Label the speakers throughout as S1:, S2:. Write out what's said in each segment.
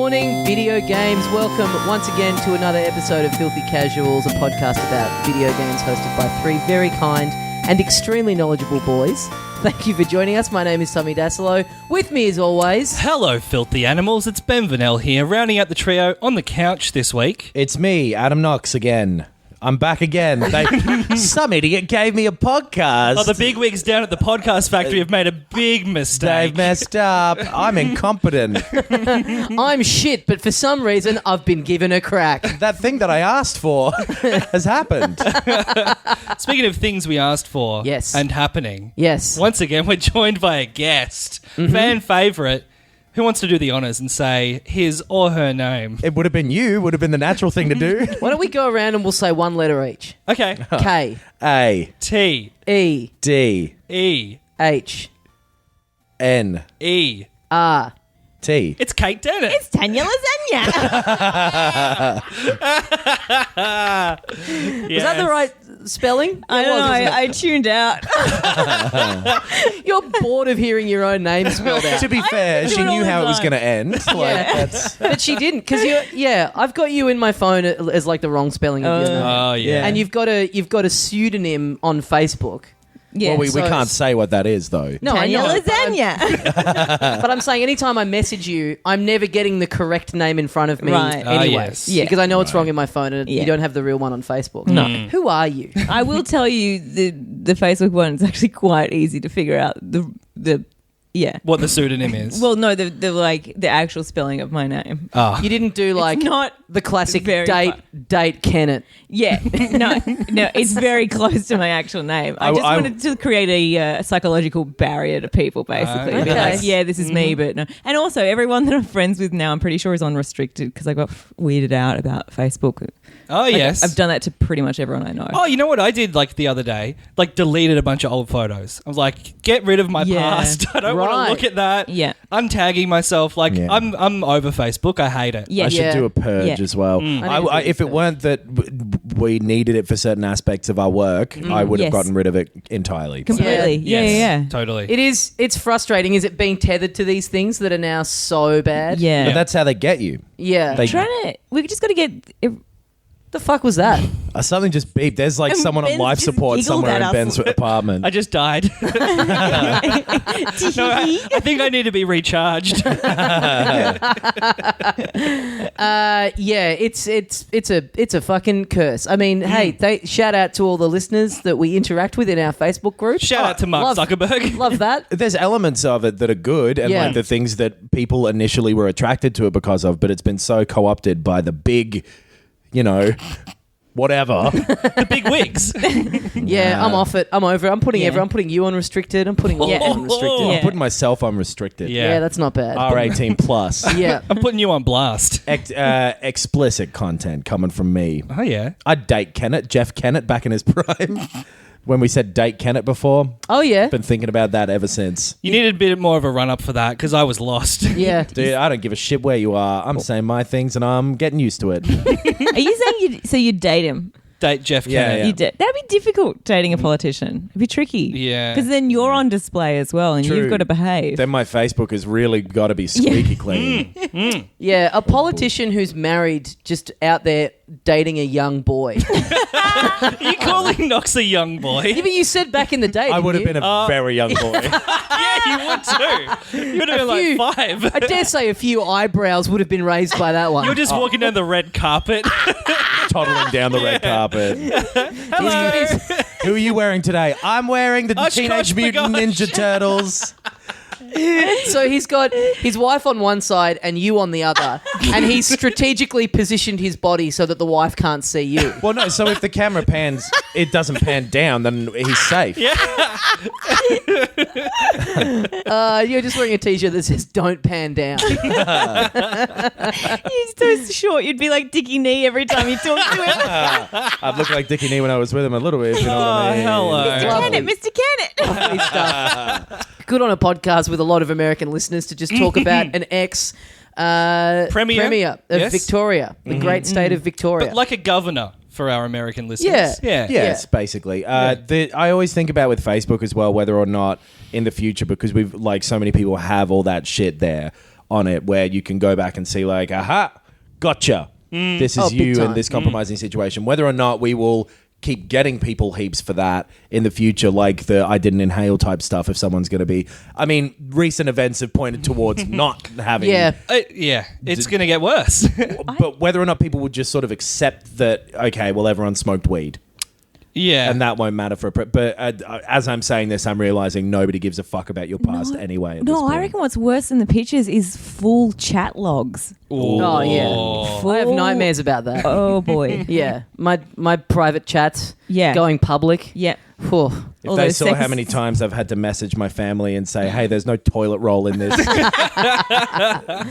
S1: morning, video games. Welcome once again to another episode of Filthy Casuals, a podcast about video games hosted by three very kind and extremely knowledgeable boys. Thank you for joining us. My name is Tommy Dasilo. With me as always...
S2: Hello, filthy animals. It's Ben Vanel here, rounding out the trio on the couch this week.
S3: It's me, Adam Knox, again. I'm back again. Some idiot gave me a podcast.
S2: Oh, the bigwigs down at the podcast factory have made a big mistake.
S3: They've messed up. I'm incompetent.
S1: I'm shit, but for some reason, I've been given a crack.
S3: That thing that I asked for has happened.
S2: Speaking of things we asked for
S1: Yes.
S2: and happening,
S1: Yes.
S2: once again, we're joined by a guest, fan favourite, who wants to do the honours and say his or her name.
S3: It would have been you. Would have been the natural thing to do.
S1: Why don't we go around and we'll say one letter each?
S2: Okay.
S1: K,
S3: A,
S2: T,
S1: E,
S3: D,
S2: E,
S1: H,
S3: N,
S2: E.
S1: R.
S3: T.
S2: It's Kate Dehnert.
S4: It's Tanya Lasagna.
S1: Is that the right spelling?
S4: I don't know. I tuned out.
S1: You're bored of hearing your own name spelled out.
S3: To be fair,
S4: do
S3: she
S4: it all
S3: knew
S4: the
S3: how it was
S4: time.
S3: going to end.
S1: But she didn't, because I've got you in my phone as like the wrong spelling of your name.
S2: Oh, yeah.
S1: And you've got a pseudonym on Facebook.
S4: Yeah.
S3: Well, we
S1: So-
S3: can't say what that is, though.
S1: No, I
S4: Tanya
S1: know.
S4: Lasagna.
S1: But I'm saying anytime I message you, I'm never getting the correct name in front of me
S4: Right.
S1: anyway.
S2: Yes.
S4: Yeah.
S1: Because I know it's wrong in my phone and
S4: Yeah.
S1: you don't have the real one on Facebook.
S4: No.
S1: Who are you?
S4: I will tell you the Facebook one is actually quite easy to figure out. Yeah.
S2: What the pseudonym is.
S4: Well, no, the actual spelling of my name.
S2: Oh.
S1: You didn't do like
S4: It's not
S1: the classic
S4: very
S1: date Kenneth.
S4: Yeah, no, it's very close to my actual name. I just wanted to create a psychological barrier to people, basically. Be
S1: Okay.
S4: like, yeah, this is me, but no. And also, everyone that I'm friends with now, I'm pretty sure is on restricted because I got weirded out about Facebook.
S2: Oh,
S4: Like,
S2: yes.
S4: I've done that to pretty much everyone I know.
S2: Oh, you know what I did like the other day? Like deleted a bunch of old photos. I was like, get rid of my
S4: Yeah.
S2: past. I don't want
S1: Right.
S2: to look at that.
S4: Yeah.
S2: Untagging myself. Like
S3: Yeah.
S2: I'm over Facebook. I hate it.
S4: Yeah.
S3: I should do a purge
S4: Yeah.
S3: as well.
S1: I need to do
S3: If
S1: a
S3: it
S1: purge.
S3: weren't that we needed it for certain aspects of our work, I would have
S4: Yes.
S3: gotten rid of it entirely.
S4: Completely. Yeah,
S2: Yes,
S4: yeah.
S2: Totally.
S1: It's frustrating. Is it being tethered to these things that are now so bad?
S4: Yeah.
S3: But that's how they get you.
S1: Yeah.
S3: They-
S4: We just got to get.
S1: The fuck was that?
S3: Something just beeped. There's like
S4: And
S3: someone on
S4: Ben's
S3: life
S4: just
S3: support
S4: giggled
S3: somewhere
S4: at
S3: in
S4: us.
S3: Ben's apartment.
S2: I just died. No, I think I need to be recharged.
S1: It's a fucking curse. I mean, hey, shout out to all the listeners that we interact with in our Facebook group.
S2: Shout out to Mark Zuckerberg.
S1: Love that.
S3: There's elements of it that are good and
S1: Yeah.
S3: like the things that people initially were attracted to it because of, but it's been so co-opted by the big, whatever.
S2: The big wigs.
S1: Yeah, I'm off it. I'm over it. I'm putting I'm putting you on restricted. I'm putting all on restricted.
S4: Yeah.
S3: I'm putting myself on restricted.
S2: Yeah.
S1: Yeah, that's not bad.
S3: R18 plus.
S1: Yeah.
S2: I'm putting you on blast.
S3: Explicit content coming from me.
S2: Oh, yeah.
S3: I'd date Jeff Kennett back in his prime. When we said date Kennett before.
S1: Oh, yeah.
S3: Been thinking about that ever since.
S2: You needed a bit more of a run-up for that because I was lost.
S1: Yeah.
S3: Dude, I don't give a shit where you are. I'm saying my things and I'm getting used to it.
S4: Are you saying you'd date him?
S2: Date Jeff
S3: Yeah,
S2: Kennedy.
S3: yeah.
S4: That'd be difficult dating a politician. It'd be tricky.
S2: Yeah.
S4: Because then you're on display as well and
S3: True.
S4: you've got to behave.
S3: Then my Facebook has really got to be squeaky clean.
S1: Yeah, a politician who's married just out there dating a young boy.
S2: Are you calling Knox a young boy?
S1: Yeah, but you said back in the day,
S3: I would have
S1: didn't
S3: been a very young boy.
S2: Yeah, you would too. You would have been
S1: few.
S2: like 5.
S1: I dare say a few eyebrows would have been raised by that one.
S2: You're just walking down the red carpet.
S3: Toddling down the red carpet.
S2: Hello.
S3: Who are you wearing today? I'm wearing the
S2: Oshkosh
S3: Teenage Mutant
S2: bagosh.
S3: Ninja Turtles.
S1: So he's got his wife on one side and you on the other, and he's strategically positioned his body so that the wife can't see you.
S3: Well, no, so if the camera pans, it doesn't pan down, then he's safe.
S2: Yeah.
S1: You're just wearing a t-shirt that says "Don't pan down."
S4: He's so short, you'd be like Dickie Knee every time you talk to him.
S3: I'd look like Dickie Knee when I was with him a little bit, if you know what I mean.
S2: hello.
S4: Mr. Kennett.
S1: Lovely stuff. Good on a podcast with a lot of American listeners to just talk about an premier of
S2: Yes.
S1: Victoria, the great state of Victoria.
S2: But like a governor for our American listeners.
S1: Yeah.
S2: Yeah.
S3: Yes, basically. I always think about with Facebook as well, whether or not in the future, because we've like so many people have all that shit there. on it where you can go back and see like, aha, gotcha. This is
S1: Oh, big
S3: you
S1: time.
S3: in this compromising situation. Whether or not we will keep getting people heaps for that in the future, like the I didn't inhale type stuff, if someone's going to be... I mean, recent events have pointed towards not having...
S1: Yeah.
S2: It's going to get worse.
S3: But whether or not people would just sort of accept that, okay, well, everyone smoked weed.
S2: Yeah.
S3: And that won't matter for but as I'm saying this, I'm realizing nobody gives a fuck about your past anyway. At this
S4: No,
S3: point.
S4: I reckon what's worse than the pictures is full chat logs.
S1: Oh, yeah. I have nightmares about that.
S4: Oh boy.
S1: Yeah. My private chats
S4: Yeah.
S1: going public.
S4: Yeah.
S1: Whew.
S3: If
S4: All
S3: they
S4: those
S3: saw how many times I've had to message my family and say, hey, there's no toilet roll in this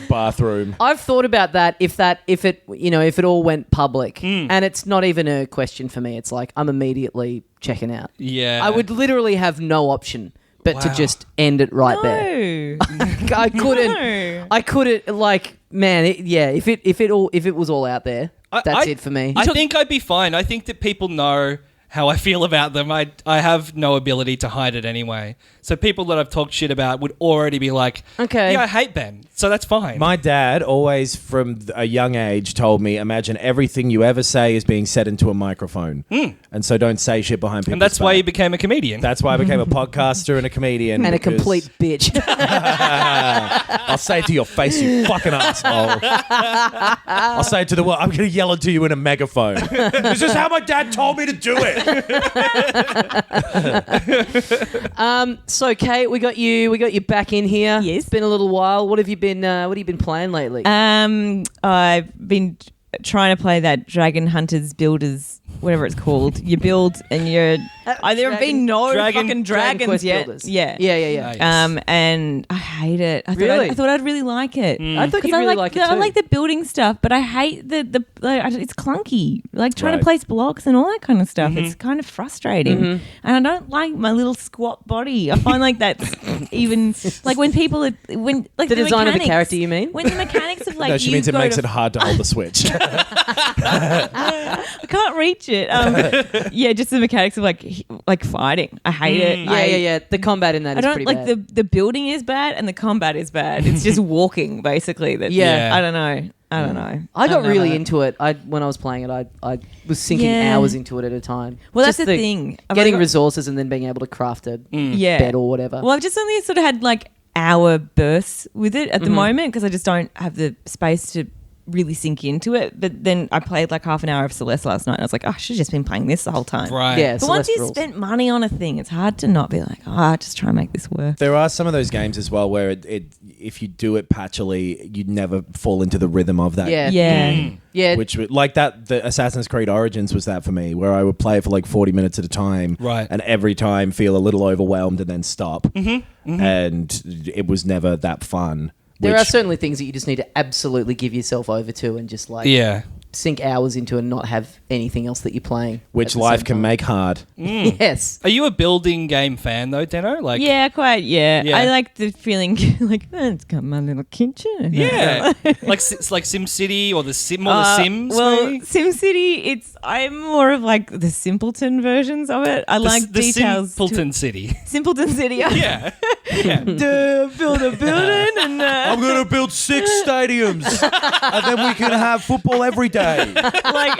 S3: bathroom.
S1: I've thought about that if it all went public, and it's not even a question for me. It's like I'm immediately checking out.
S2: Yeah.
S1: I would literally have no option but to
S2: Wow.
S1: just end it right there.
S4: No.
S1: I couldn't.
S4: No.
S1: I couldn't. Like, man, if it was all out there, that's it for me.
S2: I think I'd be fine. I think that people know how I feel about them. I have no ability to hide it anyway. So people that I've talked shit about would already be like,
S1: Okay.
S2: yeah, I hate Ben. So that's fine.
S3: My dad always, from a young age, told me, imagine everything you ever say is being said into a microphone. And so don't say shit behind people's
S2: and that's why
S3: back.
S2: you became a comedian.
S3: That's why I became a podcaster and a comedian.
S1: and a
S3: because-
S1: complete bitch.
S3: I'll say it to your face, you fucking asshole. I'll say it to the world. I'm going to yell it to you in a megaphone. This is how my dad told me to do it.
S1: So, Kate, we got you back in here.
S4: Yes.
S1: It's been a little while. What have you been playing lately?
S4: I've been trying to play that Dragon Hunters Builders, whatever it's called. You build and you're... there have been no fucking dragons
S1: Quest
S4: yet.
S1: Builders.
S4: Yeah.
S1: Yeah.
S2: Nice.
S4: And I hate it.
S1: Really?
S4: I thought I'd really like it.
S1: I thought
S4: 'Cause
S1: you'd really like it too.
S4: I like the building stuff, but I hate it's clunky. Like trying
S3: Right.
S4: to place blocks and all that kind of stuff. It's kind of frustrating. And I don't like my little squat body. I find like that's even like when people are when like
S1: The design of the
S4: mechanics-
S1: character, you mean?
S4: When the mechanics of like
S3: No, she
S4: you
S3: means it
S4: go
S3: makes
S4: to-
S3: it hard to hold the switch.
S4: I can't reach it. Yeah, just the mechanics of like fighting. I hate it.
S1: Yeah. The combat in that
S4: I
S1: is
S4: don't
S1: pretty
S4: like
S1: bad.
S4: the building is bad and the combat is bad. It's just walking basically.
S1: Yeah.
S4: I don't know.
S1: I got
S4: don't know
S1: really
S4: about it.
S1: into it. When I was playing it, I was sinking
S4: Yeah.
S1: hours into it at a time.
S4: Well,
S1: Just
S4: that's the thing. I've
S1: Getting
S4: only got-
S1: resources and then being able to craft a
S4: Yeah.
S1: bed or whatever.
S4: Well, I've just only sort of had like hour bursts with it at the moment because I just don't have the space to really sink into it. But then I played like half an hour of Celeste last night and I was like, oh, I should have just been playing this the whole time.
S2: Right.
S1: Yeah.
S4: But once
S1: Celeste
S4: you
S1: rules.
S4: spent money on a thing, it's hard to not be like, just try and make this work.
S3: There are some of those games as well where it if you do it patchily, you'd never fall into the rhythm of that.
S1: Yeah.
S4: Yeah.
S1: Yeah.
S3: Which like that, the Assassin's Creed Origins was that for me, where I would play it for like 40 minutes at a time,
S2: Right.
S3: and every time feel a little overwhelmed and then stop, and it was never that fun.
S1: There
S3: which-
S1: are certainly things that you just need to absolutely give yourself over to and just like
S2: Yeah.
S1: sink hours into and not have anything else that you're playing.
S3: which
S1: at the
S3: life
S1: same
S3: can
S1: time.
S3: make hard.
S1: Yes.
S2: Are you a building game fan though, Deno? Like,
S4: Yeah, quite. Yeah.
S2: Yeah.
S4: I like the feeling like it's got my little kitchen.
S2: yeah, it's like SimCity or the Sims.
S4: Well,
S2: maybe?
S4: SimCity, I'm more of like the simpleton versions of it. I like
S2: the
S4: details.
S2: Simpleton City.
S4: Simpleton City.
S2: Yeah, yeah.
S4: Build a building and
S3: I'm going to build 6 stadiums, and then we can have football every day.
S4: like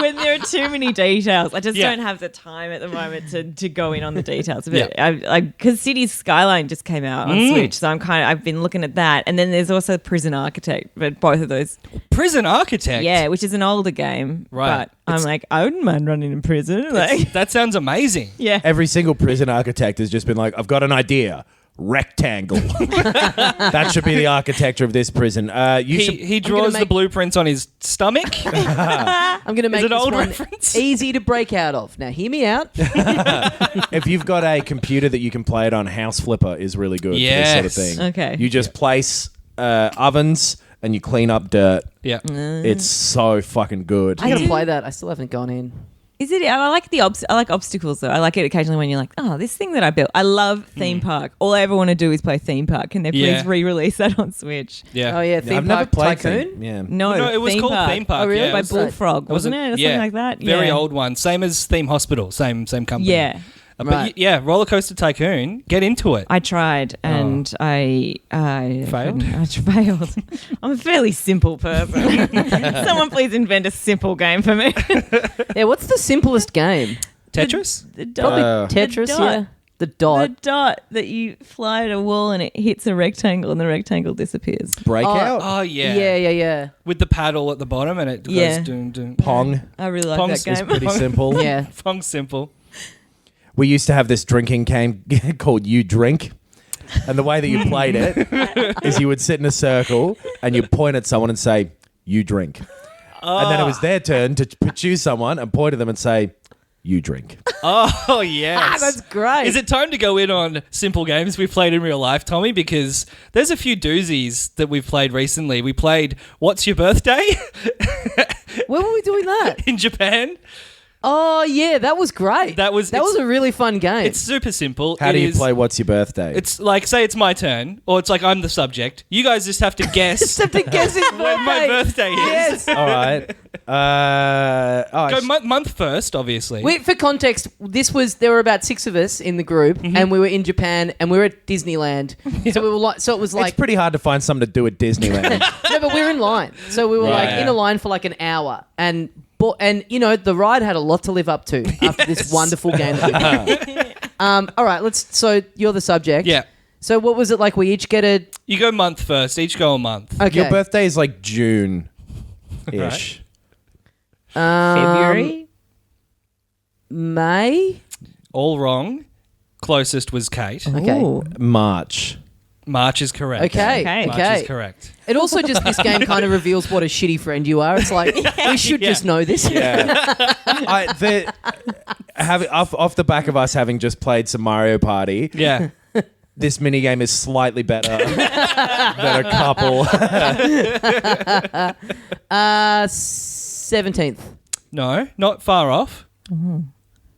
S4: when there are too many details, I just
S2: Yeah.
S4: don't have the time at the moment to go in on the details of it. Because Cities Skyline just came out on Switch, so I've been looking at that, and then there's also Prison Architect, but both of those,
S2: Prison Architect.
S4: yeah, which is an older game,
S2: Right.
S4: But I'm like, I wouldn't mind running in prison, like,
S2: That sounds amazing.
S4: yeah.
S3: Every single prison architect has just been like, I've got an idea. Rectangle. That should be the architecture of this prison.
S2: He draws the
S1: make-
S2: blueprints on his stomach.
S1: I'm going to make
S2: it
S1: this
S2: old
S1: one
S2: reference?
S1: easy to break out of. Now, hear me out.
S3: If you've got a computer that you can play it on, House Flipper is really good for this sort of
S2: Yes.
S3: thing.
S4: Okay.
S3: You just place ovens and you clean up dirt.
S2: Yeah.
S3: It's so fucking good.
S1: I got to play that. I still haven't gone in.
S4: Is it? I like I like obstacles though. I like it occasionally when you're like, oh, this thing that I built. I love Theme Park. All I ever want to do is play Theme Park. Can they please
S2: Yeah.
S4: re-release that on Switch?
S2: Yeah.
S1: Oh, yeah. Theme
S3: I've never
S1: Park
S3: played
S1: Tycoon?
S3: Theme. Yeah.
S4: No,
S2: it was called Theme Park.
S1: Oh, really?
S2: Yeah.
S4: by
S1: What's that?
S4: Bullfrog, wasn't it? Or something like that.
S2: Very
S4: Yeah.
S2: old one. Same as Theme Hospital. Same company.
S4: Yeah.
S2: But
S1: Right.
S2: yeah, Roller Coaster Tycoon, get into it.
S4: I tried and I
S2: Failed?
S4: I failed. I'm a fairly simple person. Someone please invent a simple game for me.
S1: Yeah, what's the simplest game?
S2: Tetris?
S4: The
S1: Probably
S4: dot.
S1: Tetris,
S4: the dot.
S1: yeah. The dot.
S4: The dot that you fly at a wall and it hits a rectangle and the rectangle disappears.
S3: Breakout.
S2: Oh, yeah.
S1: Yeah.
S2: With the paddle at the bottom and it goes
S4: Yeah.
S2: doom, doom.
S3: Pong.
S4: I really like
S2: Pong's
S4: that game.
S3: Pretty simple.
S1: Yeah.
S2: Pong's simple.
S3: We used to have this drinking game called You Drink. And the way that you played it is you would sit in a circle and you'd point at someone and say, "You drink." And then it was their turn to choose someone and point at them and say, "You drink."
S2: Oh, yes.
S1: That's great.
S2: Is it time to go in on simple games we've played in real life, Tommy? Because there's a few doozies that we've played recently. We played What's Your Birthday
S1: When were we doing that?
S2: in Japan.
S1: Oh, yeah, that was great.
S2: That was-
S1: was a really fun game.
S2: It's super simple.
S3: How
S2: It
S3: do you
S2: is-
S3: play What's Your Birthday?
S2: It's like, say it's my turn, or it's like I'm the subject. You guys just have to guess
S1: Just have to guess his birthday.
S2: when my birthday is.
S1: Yes.
S3: All right.
S2: Go month first, obviously.
S1: Wait, for context, there were about 6 of us in the group, and we were in Japan, and we were at Disneyland. So we were it was like
S3: it's pretty hard to find something to do at Disneyland.
S1: no, but we were in line. So we were
S3: Right.
S1: like in a line for like an hour, and you know the ride had a lot to live up to after this wonderful game that we played. All right, so you're the subject.
S2: Yeah.
S1: So what was it like? We each get a
S2: You go month first. Each go a month.
S1: okay.
S3: Your birthday is like June-ish.
S4: February?
S1: May.
S2: All wrong. Closest was Kate.
S1: Okay.
S4: Ooh.
S3: March.
S2: March is correct.
S1: Okay.
S4: Okay.
S2: March is correct.
S1: It also just this game kind of reveals what a shitty friend you are. It's like we should
S2: Yeah.
S1: just know this.
S3: Yeah. Off the back of us having just played some Mario Party,
S2: Yeah.
S3: this minigame is slightly better than a couple.
S1: 17th.
S2: No, not far off.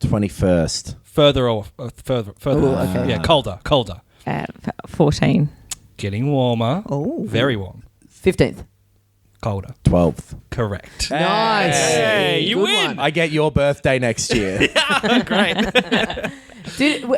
S3: 21st.
S2: Further off. Further.
S1: Ooh,
S2: off.
S1: okay.
S2: Yeah, colder.
S4: 14.
S2: Getting warmer.
S4: Oh.
S2: Very warm.
S1: 15th.
S2: Colder.
S3: 12th.
S2: Correct.
S1: Nice.
S2: Hey, you
S1: Good
S2: win.
S1: one.
S3: I get your birthday next year.
S2: Great.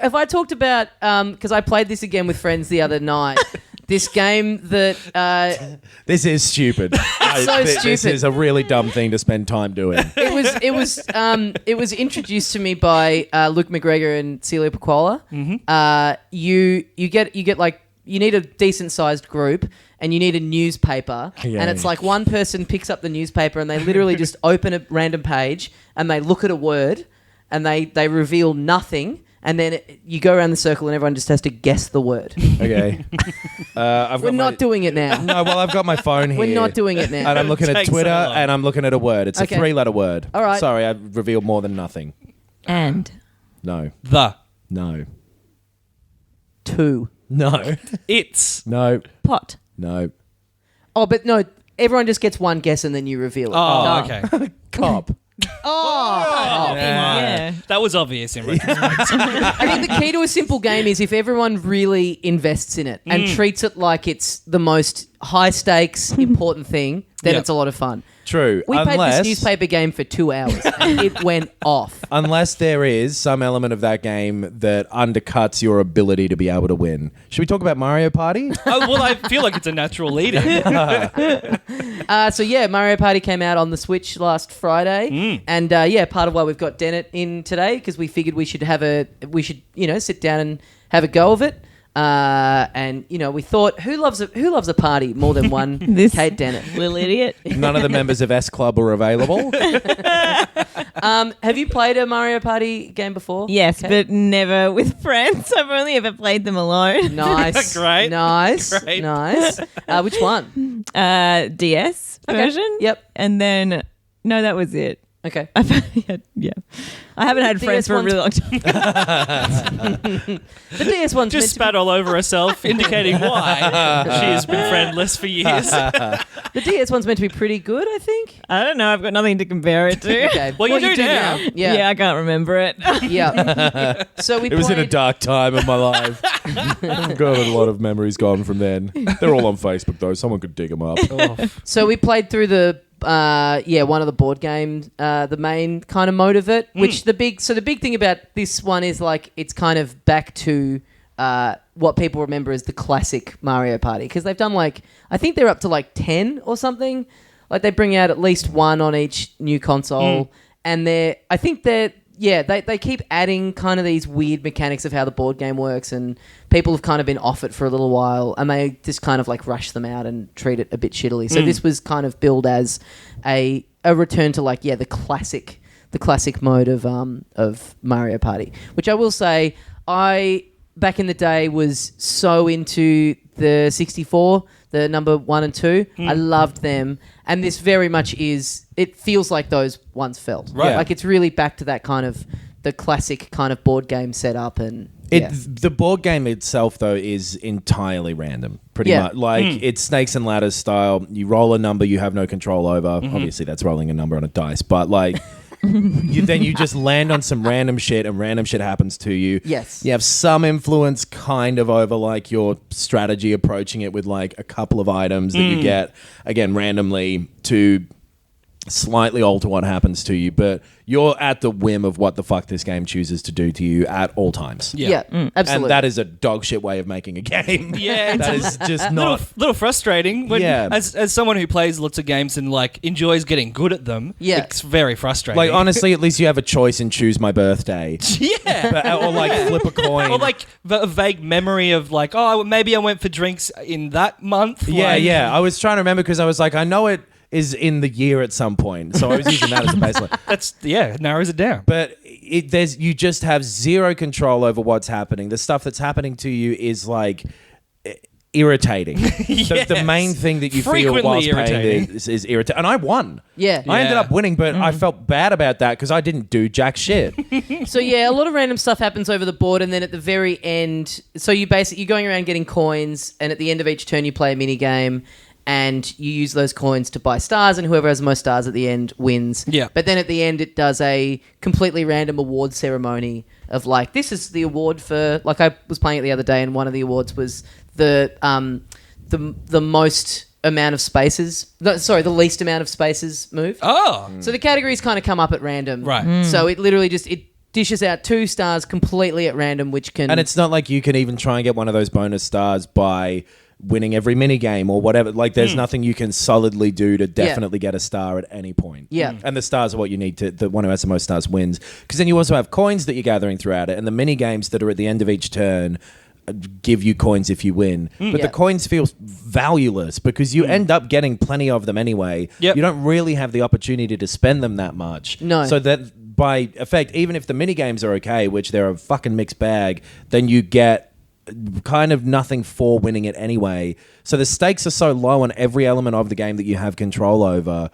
S1: Have I talked about because I played this again with friends the other night? This game that
S3: This is stupid. This
S1: stupid.
S3: is a really dumb thing to spend time doing.
S1: it was introduced to me by Luke McGregor and Celia Pacquola. Mm-hmm. You get like you need a decent sized group and you need a newspaper,
S3: Yeah.
S1: and it's like one person picks up the newspaper and they literally just open a random page and they look at a word and they reveal nothing. And then you go around the circle and everyone just has to guess the word.
S3: Okay.
S1: We're not doing it now.
S3: No, well, I've got my phone here.
S1: We're not doing it now.
S3: And I'm looking at
S2: Takes
S3: Twitter
S2: so long.
S3: and I'm looking at a word. It's
S1: Okay.
S3: a 3-letter word.
S1: All right.
S3: Sorry, I've revealed more than nothing.
S4: And.
S3: No.
S2: The.
S3: No.
S1: 2.
S3: No.
S2: It's.
S3: No.
S4: Pot.
S3: No.
S1: Oh, but no, everyone just gets one guess and then you reveal it.
S2: Oh,
S1: No.
S2: okay.
S3: Cop.
S1: Oh.
S4: Yeah.
S2: That was obvious in retrospect.
S1: I think the key to a simple game is if everyone really invests in it and treats it like it's the most high stakes, important thing, then
S2: Yep.
S1: it's a lot of fun.
S3: True.
S1: We played this newspaper game for 2 hours and it went off.
S3: Unless there is some element of that game that undercuts your ability to be able to win. Should we talk about Mario Party?
S2: Oh, well, I feel like it's a natural lead-in.
S1: So yeah, Mario Party came out on the Switch last Friday, and part of why we've got Dehnert in today because we figured we should sit down and have a go of it. And we thought who loves a party more than one
S4: This-
S1: Kate Dehnert.
S4: Little idiot.
S3: None of the members of S Club are available.
S1: Have you played a Mario Party game before?
S4: Yes,
S1: Kate?
S4: but never with friends. I've only ever played them alone.
S1: Nice.
S2: Great.
S1: Nice.
S2: Great.
S1: Nice. Which one?
S4: DS version.
S1: Yep.
S4: And then, no, that was it.
S1: Okay.
S4: Yeah. I haven't had friends for a
S1: DS1's
S4: really long time.
S1: The DS one's
S2: Just spat all over herself, indicating why she has been friendless for years.
S1: the DS one's meant to be pretty good, I think.
S4: I don't know. I've got nothing to compare it to.
S1: Okay.
S2: Well, you do now.
S1: Yeah.
S4: I can't remember it.
S1: Yeah. So we
S3: It was in a
S1: played-
S3: dark time of my life. I've got a lot of memories gone from then. They're all on Facebook though. Someone could dig them up.
S1: So we played through the one of the board games, the main kind of mode of it. Which the big thing about this one is like it's kind of back to what people remember as the classic Mario Party, because they've done like I think they're up to like 10 or something. Like they bring out at least one on each new console, and they keep adding kind of these weird mechanics of how the board game works, and people have kind of been off it for a little while, and they just kind of like rush them out and treat it a bit shittily. So this was kind of billed as a return to like the classic mode of Mario Party, which I will say I back in the day was so into the 64, the number 1 and 2. I loved them, and this very much is. It feels like those once felt.
S2: Right.
S1: Like it's really back to that kind of the classic kind of board game setup, and
S3: the board game itself though is entirely random, pretty much. Like it's snakes and ladders style. You roll a number you have no control over. Obviously, that's rolling a number on a dice, but like. you just land on some random shit and random shit happens to you.
S1: Yes.
S3: You have some influence kind of over like your strategy approaching it with like a couple of items that you get again randomly to slightly alter what happens to you, but you're at the whim of what the fuck this game chooses to do to you at all times.
S1: Yeah, absolutely.
S3: And that is a dog shit way of making a game.
S2: Yeah,
S3: that is just not...
S2: little frustrating. When, as someone who plays lots of games and like enjoys getting good at them, it's very frustrating.
S3: Like honestly, at least you have a choice and choose my birthday. Or like flip a coin.
S2: Or like a vague memory of like, oh, maybe I went for drinks in that month.
S3: Yeah. I was trying to remember because I was like, I know it is in the year at some point, so I was using that as a baseline.
S2: It narrows it down.
S3: But you just have zero control over what's happening. The stuff that's happening to you is like irritating. The main thing that you feel whilst playing this is irritating. And I won. I ended up winning, but I felt bad about that because I didn't do jack shit.
S1: So a lot of random stuff happens over the board, and then at the very end, so you're going around getting coins, and at the end of each turn you play a mini game. And you use those coins to buy stars, and whoever has the most stars at the end wins. Yeah. But then at the end, it does a completely random award ceremony of like, this is the award for... Like I was playing it the other day, and one of the awards was the most amount of spaces... the least amount of spaces moved.
S2: Oh.
S1: So the categories kind of come up at random.
S2: Right.
S1: So it literally just... It dishes out 2 stars completely at random, which can...
S3: And it's not like you can even try and get one of those bonus stars by... winning every mini game or whatever. Like there's nothing you can solidly do to definitely get a star at any point. And the stars are what you need to, the one who has the most stars wins. Because then you also have coins that you're gathering throughout it, and the mini games that are at the end of each turn give you coins if you win. But the coins feel valueless because you end up getting plenty of them anyway. You don't really have the opportunity to spend them that much.
S1: No.
S3: So that by effect, even if the mini games are okay, which they're a fucking mixed bag, then you get kind of nothing for winning it anyway. So the stakes are so low on every element of the game that you have control over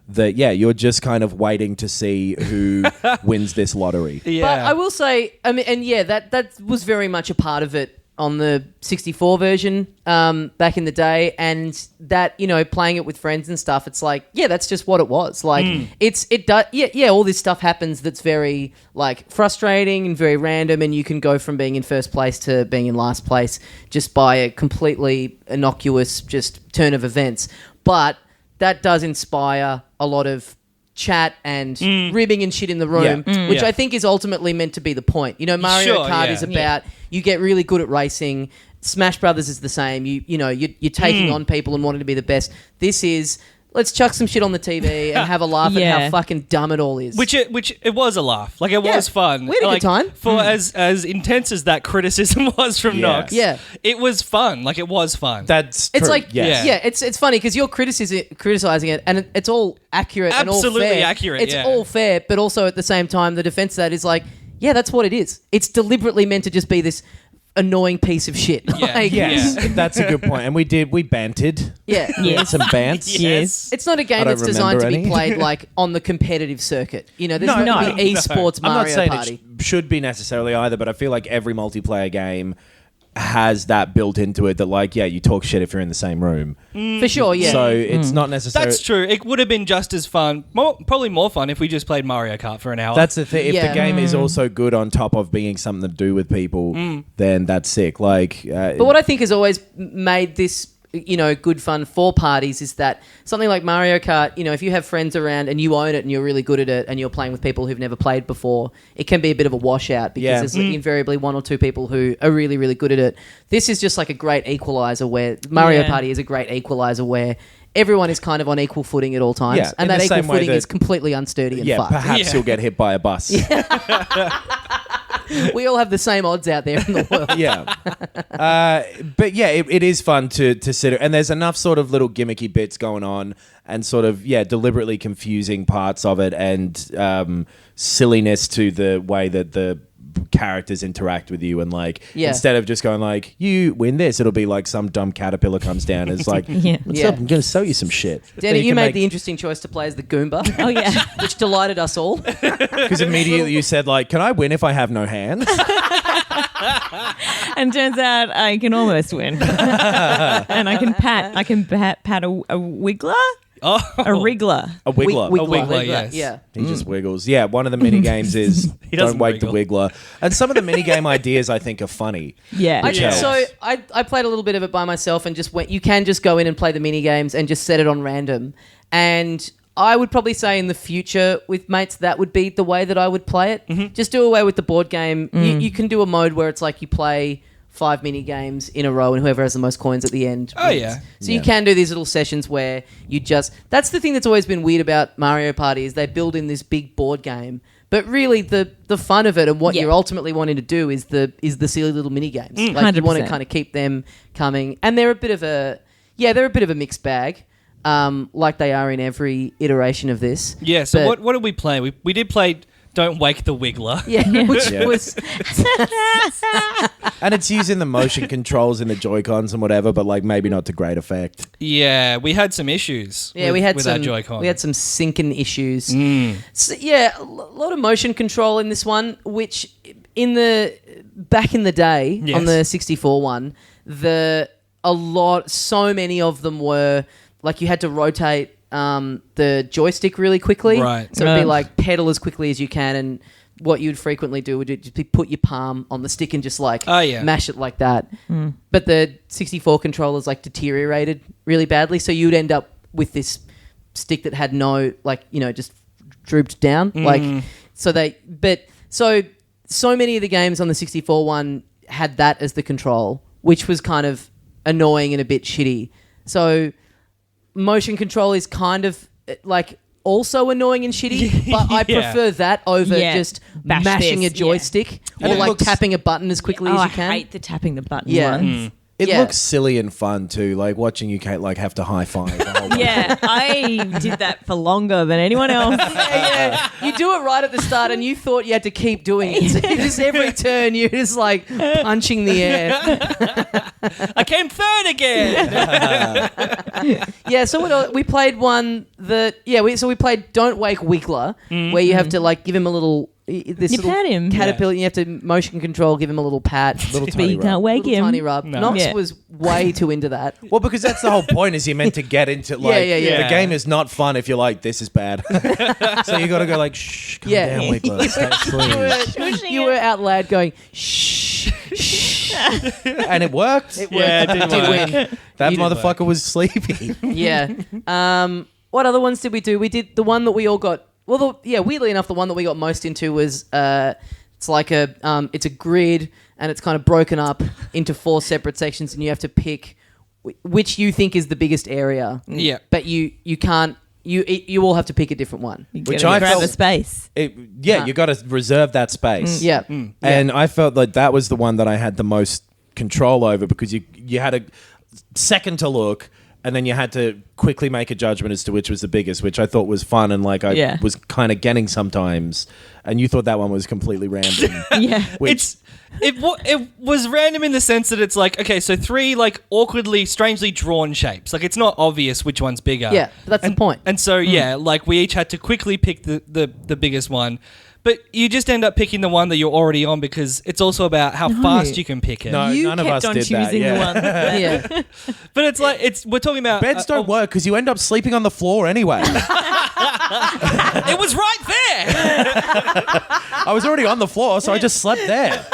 S3: that, you're just kind of waiting to see who wins this lottery.
S1: But I will say, I mean, and that was very much a part of it on the 64 version back in the day, and that, playing it with friends and stuff, it's like, that's just what it was. Like it does, all this stuff happens that's very like frustrating and very random, and you can go from being in first place to being in last place just by a completely innocuous just turn of events. But that does inspire a lot of chat and ribbing and shit in the room, which I think is ultimately meant to be the point. Mario Kart is about you get really good at racing. Smash Brothers is the same. You're taking on people and wanting to be the best. This is let's chuck some shit on the TV and have a laugh at how fucking dumb it all is.
S2: Which it was a laugh. Like, it was fun.
S1: We had a good time.
S2: For as intense as that criticism was from Knox, it was fun. Like, it was fun.
S3: That's
S1: true. It's like, it's funny because you're criticizing it, and it's all accurate and all fair.
S2: Absolutely accurate,
S1: It's all fair, but also at the same time, the defense of that is like, that's what it is. It's deliberately meant to just be this annoying piece of shit.
S3: That's a good point. And we bantered. Some bants.
S2: Yes.
S1: It's not a game that's designed to be played like on the competitive circuit. There's not esports Mario
S3: I'm not saying
S1: Party.
S3: it should be necessarily either, but I feel like every multiplayer game has that built into it that like, yeah, you talk shit if you're in the same room.
S1: For sure, yeah.
S3: So it's not necessarily...
S2: That's true. It would have been just as fun, probably more fun if we just played Mario Kart for an hour.
S3: That's the thing. If
S1: Yeah.
S3: the game is also good on top of being something to do with people, then that's sick. Like,
S1: But what I think has always made this, good fun for parties is that something like Mario Kart, if you have friends around and you own it and you're really good at it and you're playing with people who've never played before, it can be a bit of a washout because there's invariably one or two people who are really, really good at it. This is just like a great equalizer where Mario Party is a great equalizer where everyone is kind of on equal footing at all times.
S3: Yeah,
S1: and
S3: in
S1: that
S3: the
S1: equal
S3: same way
S1: footing
S3: that-
S1: is completely unsturdy and fucked.
S3: perhaps you'll get hit by a bus.
S1: We all have the same odds out there in the world.
S3: Yeah. But yeah, it is fun to sit, and there's enough sort of little gimmicky bits going on and sort of, deliberately confusing parts of it and silliness to the way that the characters interact with you and like instead of just going like you win this, it'll be like some dumb caterpillar comes down and it's like what's up, I'm gonna sell you some shit.
S1: Danny, you made the interesting choice to play as the Goomba.
S4: Oh yeah.
S1: Which delighted us all.
S3: because immediately you said like, can I win if I have no hands?
S4: And turns out I can almost win. And I can pat a wiggler.
S2: Oh.
S4: A wriggler.
S3: A wiggler.
S2: A wiggler, yes.
S1: Yeah.
S3: He just wiggles. Yeah, one of the mini games is
S2: He
S3: don't
S2: doesn't
S3: wake the
S2: wiggle.
S3: wiggler. And some of the mini game ideas I think are funny.
S4: Yeah.
S1: I played a little bit of it by myself and just went. You can just go in and play the mini games and just set it on random. And I would probably say in the future with mates that would be the way that I would play it. Just do away with the board game. You can do a mode where it's like you play 5 mini games in a row and whoever has the most coins at the end wins.
S2: Oh, yeah.
S1: So you can do these little sessions where you just... That's the thing that's always been weird about Mario Party is they build in this big board game. But really the fun of it and what you're ultimately wanting to do is the silly little mini games. Like you want to
S4: 100%.
S1: kind of keep them coming. And they're a bit of a... Yeah, they're a bit of a mixed bag. Like they are in every iteration of this.
S2: Yeah, so
S1: But-
S2: what did we play? We did play Don't Wake the Wiggler.
S1: Yeah, which
S3: Yeah.
S1: was...
S3: And it's using the motion controls in the Joy-Cons and whatever, but like maybe not to great effect.
S2: Yeah, we had some issues
S1: Yeah,
S2: with,
S1: we had
S2: with
S1: some.
S2: our Joy-Con.
S1: We had some syncing issues. So, yeah, a lot of motion control in this one, which back in the day
S2: Yes.
S1: on the 64 one, so many of them were like you had to rotate the joystick really quickly.
S2: Right.
S1: So it'd be like pedal as quickly as you can, and what you'd frequently do would just be put your palm on the stick and just like mash it like that. But the 64 controllers like deteriorated really badly, so you'd end up with this stick that had no just drooped down. So many of the games on the 64 one had that as the control, which was kind of annoying and a bit shitty. So motion control is kind of like also annoying and shitty, but I prefer that over just
S4: Bash
S1: mashing
S4: this,
S1: a joystick
S3: And
S1: or
S3: it
S1: like
S3: looks-
S1: tapping a button as quickly as you can.
S4: I hate the tapping the button
S1: Yeah.
S4: ones.
S3: It
S1: Yeah.
S3: looks silly and fun too, like watching you like have to high five the whole
S4: Yeah, I did that for longer than anyone else.
S1: Yeah. You do it right at the start and you thought you had to keep doing it. So you just every turn you're just like punching the air.
S2: I came third again.
S1: Yeah, so what else? We played one that we played Don't Wake Wiggler, where you have to like give him a little little
S4: pat him.
S1: caterpillar. You have to motion control, give him a little pat,
S3: Little
S4: But
S3: tiny
S4: you can't
S3: rub.
S4: wake
S1: little
S4: him.
S1: tiny rub.
S2: No.
S1: Knox
S4: Yeah.
S1: was way too into that.
S3: Well, because that's the whole point is you're meant to get into like
S1: Yeah.
S3: the game is not fun if you're like this is bad. So you got to go like shh, calm
S1: Yeah.
S3: down, Wiggler, stay please.
S1: You were out loud going shh, shh.
S3: And it worked.
S1: It worked.
S2: Yeah, it did work.
S1: win.
S3: That
S1: You did
S3: motherfucker was sleepy.
S1: Yeah. What other ones did we do? We did the one that we all got. Well, weirdly enough, the one that we got most into was it's like it's a grid and it's kind of broken up into 4 separate sections, and you have to pick which you think is the biggest area.
S2: Yeah.
S1: But you can't. You all have to pick a different one.
S3: Which
S4: I
S3: I
S4: grab
S3: felt-
S4: a space.
S3: You got to reserve that space.
S1: Yeah.
S3: And I felt like that was the one that I had the most control over because you had a second to look and then you had to quickly make a judgment as to which was the biggest, which I thought was fun and like I was kind of getting sometimes. And you thought that one was completely random.
S4: Yeah.
S3: Which
S2: It was random in the sense that it's like, okay, so 3 like awkwardly, strangely drawn shapes. Like it's not obvious which one's bigger.
S1: Yeah, but that's the point.
S2: And so like we each had to quickly pick the biggest one. But you just end up picking the one that you're already on because it's also about how fast you can pick it.
S3: No,
S4: You
S3: none of
S4: kept
S3: us
S4: on
S3: did that.
S4: choosing the one.
S1: Yeah.
S2: But it's like we're talking about
S3: Beds don't work because you end up sleeping on the floor anyway.
S2: It was right there.
S3: I was already on the floor, so I just slept there.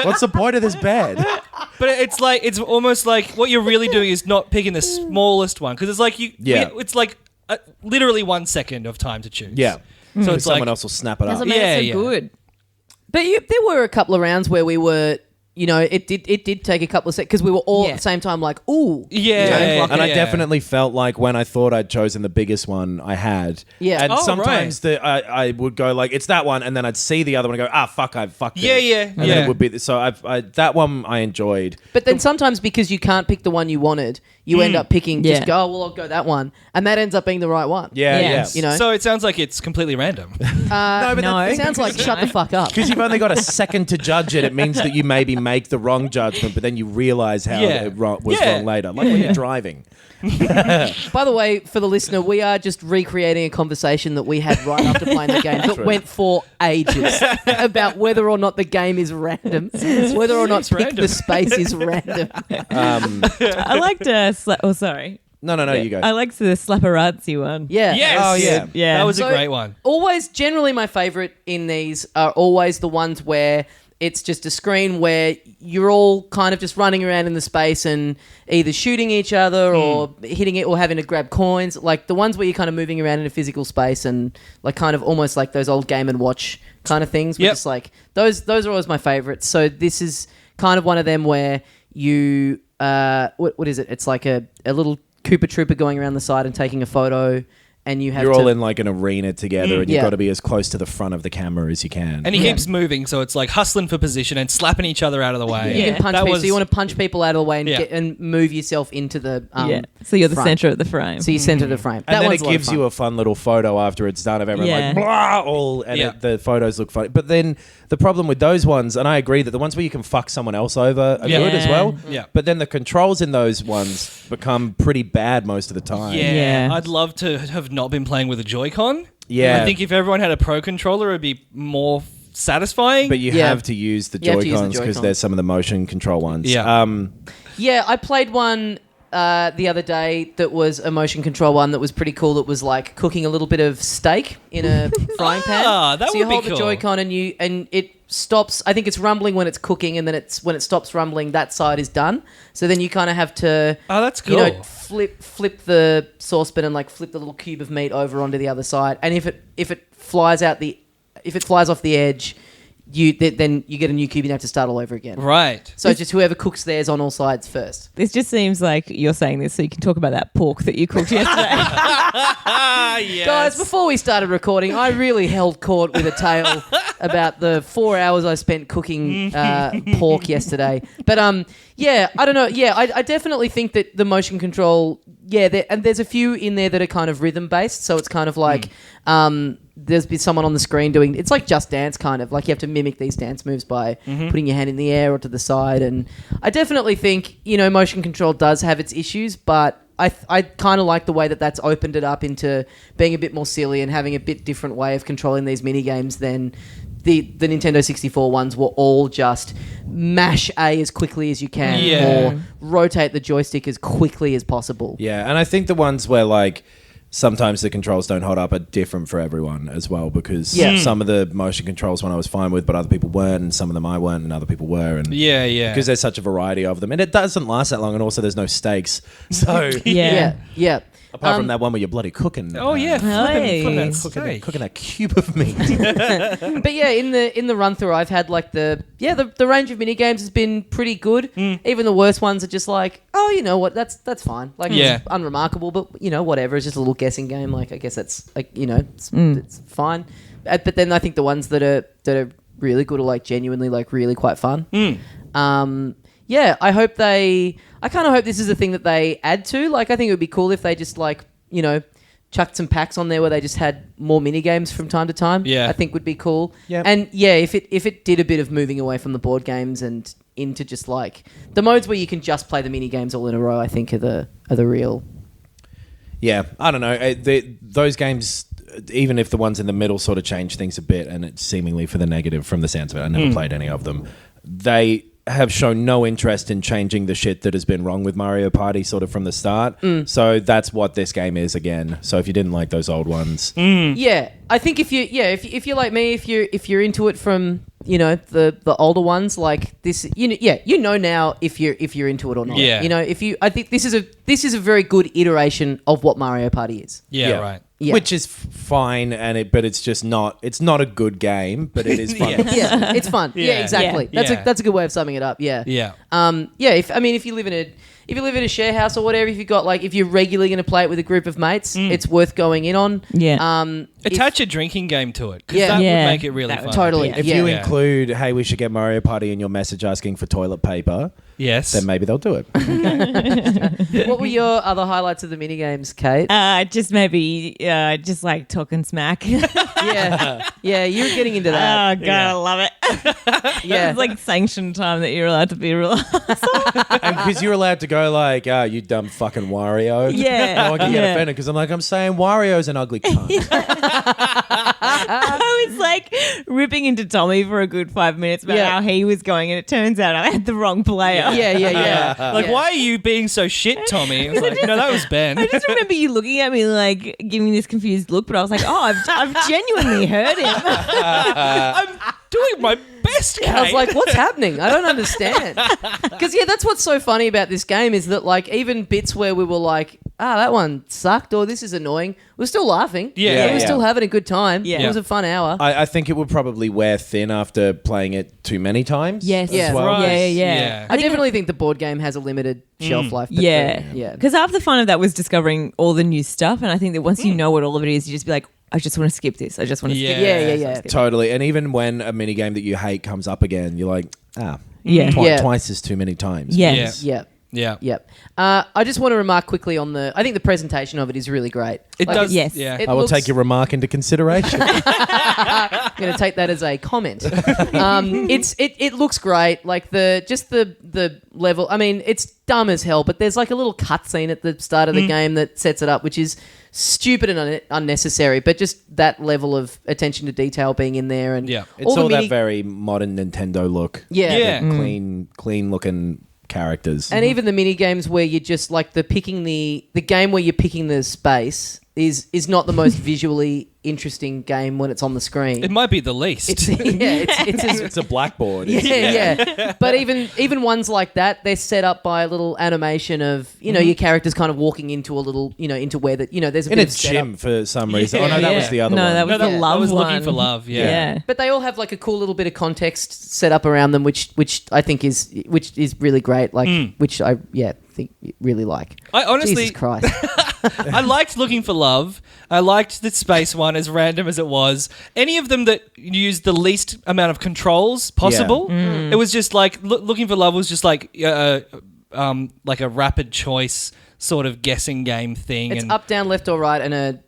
S3: What's the point of this bed?
S2: But it's almost like what you're really doing is not picking the smallest one because it's like it's like literally 1 second of time to choose.
S3: Yeah.
S2: So it's
S3: Someone
S2: like
S3: else will snap it
S4: That's
S3: up.
S4: what makes it
S2: yeah.
S4: good.
S1: But there were a couple of rounds where we were, it did take a couple of seconds because we were all at the same time like, ooh.
S2: Yeah.
S3: And I definitely felt like when I thought I'd chosen the biggest one, I had.
S1: Yeah.
S3: And
S1: Oh,
S3: sometimes I would go like, it's that one, and then I'd see the other one and go, fuck, I fucked it.
S2: Yeah.
S3: And then it would be, so that one I enjoyed.
S1: But then sometimes because you can't pick the one you wanted, you end up picking, just go, well, I'll go that one. And that ends up being the right one.
S3: Yeah.
S4: Yes.
S2: So it sounds like it's completely random.
S3: No, but
S4: No.
S1: It sounds like shut the fuck up.
S3: because you've only got a second to judge it, it means that you maybe make the wrong judgment, but then you realise how it was wrong later. Like when you're driving.
S1: By the way, for the listener, we are just recreating a conversation that we had right after playing the game that went for ages about whether or not the game is random, whether or not pick
S2: random.
S1: the space is random.
S4: I liked sorry.
S3: No, you go.
S4: I liked the Slapperazzi one.
S1: Yeah.
S2: Yes.
S3: Oh, yeah.
S4: Yeah.
S2: That was
S1: So-
S2: a great one.
S1: Always, generally, my favorite in these are always the ones where it's just a screen where you're all kind of just running around in the space and either shooting each other or hitting it or having to grab coins. Like the ones where you're kind of moving around in a physical space and like kind of almost like those old Game & Watch kind of things.
S2: Yep.
S1: Just like those are always my favorites. So this is kind of one of them where you what is it? It's like a little Cooper Trooper going around the side and taking a photo. And you have
S3: You're
S1: to...
S3: all in like an arena together, and you've
S1: Yeah.
S3: got to be as close to the front of the camera as you can.
S2: And he keeps moving, so it's like hustling for position and slapping each other out of the way.
S1: You can punch
S2: That
S1: people,
S2: was-
S1: so you want to punch people out of the way and
S2: Yeah.
S1: get and move yourself into the
S4: So you're the
S1: front.
S4: center of the frame.
S1: So you center the frame.
S3: and then it
S1: one's a lot of
S3: gives
S1: fun.
S3: you a fun little photo after it's done of everyone
S4: Yeah.
S3: like blah, all, and
S2: Yeah.
S3: the photos look funny. But then the problem with those ones, and I agree that the ones where you can fuck someone else over are
S2: Yeah.
S3: good as well.
S2: Yeah.
S3: But then the controls in those ones become pretty bad most of the time.
S2: Yeah.
S4: Yeah.
S2: I'd love to have not been playing with a Joy-Con.
S3: Yeah.
S2: I think if everyone had a Pro controller, it'd be more satisfying.
S3: But you
S1: Yeah.
S3: have to use the
S1: You have to use the
S3: Joy-Cons because
S1: Joy-Cons.
S3: there's some of the motion control ones.
S2: Yeah.
S1: Yeah, I played one the other day that was a motion control one that was pretty cool. That was like cooking a little bit of steak in a frying pan.
S2: That
S1: so you
S2: would be
S1: hold the
S2: cool.
S1: Joy-Con and it stops. I think it's rumbling when it's cooking, and then when it stops rumbling, that side is done. So then you kind of have to.
S2: Oh, that's
S1: You know,
S2: cool.
S1: flip the saucepan and like flip the little cube of meat over onto the other side. And if it flies off the edge, then you get a new cube and you have to start all over again.
S2: Right.
S1: So just whoever cooks theirs on all sides first.
S4: This just seems like you're saying this so you can talk about that pork that you cooked yesterday.
S2: Yes.
S1: Guys, before we started recording, I really held court with a tale about the 4 hours I spent cooking pork yesterday. But yeah, I don't know. Yeah, I definitely think that the motion control, and there's a few in there that are kind of rhythm based. So it's kind of like there's been someone on the screen doing, it's like Just Dance kind of, like you have to mimic these dance moves by putting your hand in the air or to the side. And I definitely think, motion control does have its issues, but I kind of like the way that that's opened it up into being a bit more silly and having a bit different way of controlling these mini games than the Nintendo 64 ones were all just mash A as quickly as you can or rotate the joystick as quickly as possible.
S3: Yeah, and I think the ones where like sometimes the controls don't hold up are different for everyone as well, because some of the motion controls one I was fine with, but other people weren't, and some of them I weren't and other people were. And
S2: Yeah.
S3: because there's such a variety of them, and it doesn't last that long, and also there's no stakes. So
S1: Yeah.
S3: apart from that one where you're bloody cooking.
S2: Oh yeah,
S4: Hey.
S3: Cooking that cube of meat.
S1: But yeah, in the run through, I've had like the range of mini games has been pretty good. Even the worst ones are just like, oh, you know what, that's fine. Like it's unremarkable, but whatever. It's just a little guessing game. Like I guess that's like it's fine. But then I think the ones that are really good are like genuinely like really quite fun. Yeah, I kind of hope this is a thing that they add to. Like, I think it would be cool if they just like, chucked some packs on there where they just had more mini games from time to time.
S2: Yeah.
S1: I think would be cool.
S3: Yep.
S1: And yeah, if it did a bit of moving away from the board games and into just like the modes where you can just play the mini games all in a row, I think are the real.
S3: Yeah, I don't know. Those games even if the ones in the middle sort of change things a bit, and it's seemingly for the negative from the sounds of it, I never played any of them, they have shown no interest in changing the shit that has been wrong with Mario Party sort of from the start. So that's what this game is again. So if you didn't like those old ones,
S1: Yeah, I think if you're like me, if you're into it from the older ones like this, you know now if you're into it or not.
S2: Yeah.
S1: I think this is a very good iteration of what Mario Party is.
S2: Yeah, right.
S1: Yeah.
S3: which is fine, but it's just not. It's not a good game, but it is fun.
S1: Yeah, it's fun. Yeah,
S2: Yeah.
S1: exactly.
S2: Yeah.
S1: That's a good way of summing it up. Yeah.
S2: Yeah.
S1: If you live in a share house or whatever, if you're regularly going to play it with a group of mates, it's worth going in on.
S4: Yeah.
S2: Attach a drinking game to it because
S1: Yeah.
S2: that
S4: Yeah.
S2: would make it really
S4: That
S2: fun.
S1: Totally.
S4: Yeah.
S3: If
S1: Yeah.
S3: you
S2: Yeah.
S3: include, hey, we should get Mario Party in your message asking for toilet paper,
S2: Yes.
S3: then maybe they'll do it.
S1: What were your other highlights of the minigames, Kate?
S4: Just maybe, just like talking smack.
S1: Yeah, you're getting into that.
S4: Oh god, I love it.
S1: Yeah.
S4: It's like sanctioned time that you're allowed to be real.
S3: And because you're allowed to go like, you dumb fucking Wario.
S4: Yeah.
S3: No one can get
S4: Yeah.
S3: offended because I'm saying Wario's an ugly cunt.
S4: I was like ripping into Tommy for a good 5 minutes about
S1: Yeah.
S4: how he was going, and it turns out I had the wrong player.
S1: Yeah.
S2: Like,
S1: Yeah.
S2: why are you being so shit, Tommy? I was like, no, that was Ben.
S4: I just remember you looking at me like giving me this confused look, but I was like, oh, I've genuinely heard him.
S2: I'm doing my best, Kate.
S1: I was like, what's happening? I don't understand. Because, that's what's so funny about this game is that, like, even bits where we were like, that one sucked or this is annoying, we're still laughing.
S2: Yeah.
S1: We're still having a good time.
S4: Yeah.
S1: It was a fun hour.
S3: I think it would probably wear thin after playing it too many times.
S4: Yes.
S3: as
S1: Yeah.
S3: well.
S2: Right.
S4: Yeah.
S1: I definitely think the board game has a limited shelf life. But
S4: Yeah.
S1: Yeah.
S4: Because half the fun of that was discovering all the new stuff, and I think that once you know what all of it is, you just be like, I just want to skip this. I just want to skip
S2: Yeah.
S4: this.
S1: Yeah.
S3: Totally. And even when a mini game that you hate comes up again, you're like,
S4: Yeah.
S1: Yeah.
S3: twice is too many times.
S4: Yes.
S1: Yeah.
S2: Yeah.
S1: Yep. I just want to remark quickly on I think the presentation of it is really great.
S2: It
S1: Like,
S2: does.
S4: Yes.
S2: Yeah.
S1: It
S3: I will
S1: looks-
S3: take your remark into consideration.
S1: I'm going to take that as a comment. It looks great. Like the level. I mean, it's dumb as hell, but there's like a little cutscene at the start of the game that sets it up, which is stupid and unnecessary. But just that level of attention to detail being in there, and
S2: Yeah.
S3: It's all
S1: the
S3: that very modern Nintendo look.
S1: yeah.
S3: Clean looking characters.
S1: And even the mini games where you're just like the game where you're picking the space is not the most visually interesting game when it's on the screen.
S2: It might be the least.
S3: It's a blackboard.
S1: Yeah. But even ones like that, they're set up by a little animation of your characters kind of walking into a little into where that there's a
S3: In
S1: bit
S3: a
S1: of setup.
S3: gym for some reason. Oh no, that was the other
S4: No,
S3: one.
S4: that was the
S2: I
S4: love
S2: was
S4: one.
S2: looking for love. Yeah.
S4: Yeah.
S1: But they all have like a cool little bit of context set up around them, which I think is really great. Like which I think you really like.
S2: I honestly,
S1: Jesus Christ.
S2: I liked Looking for Love. I liked the space one, as random as it was. Any of them that used the least amount of controls possible. It was just like Looking for Love was just like a rapid choice sort of guessing game thing.
S1: It's
S2: and
S1: up, down, left, or right, and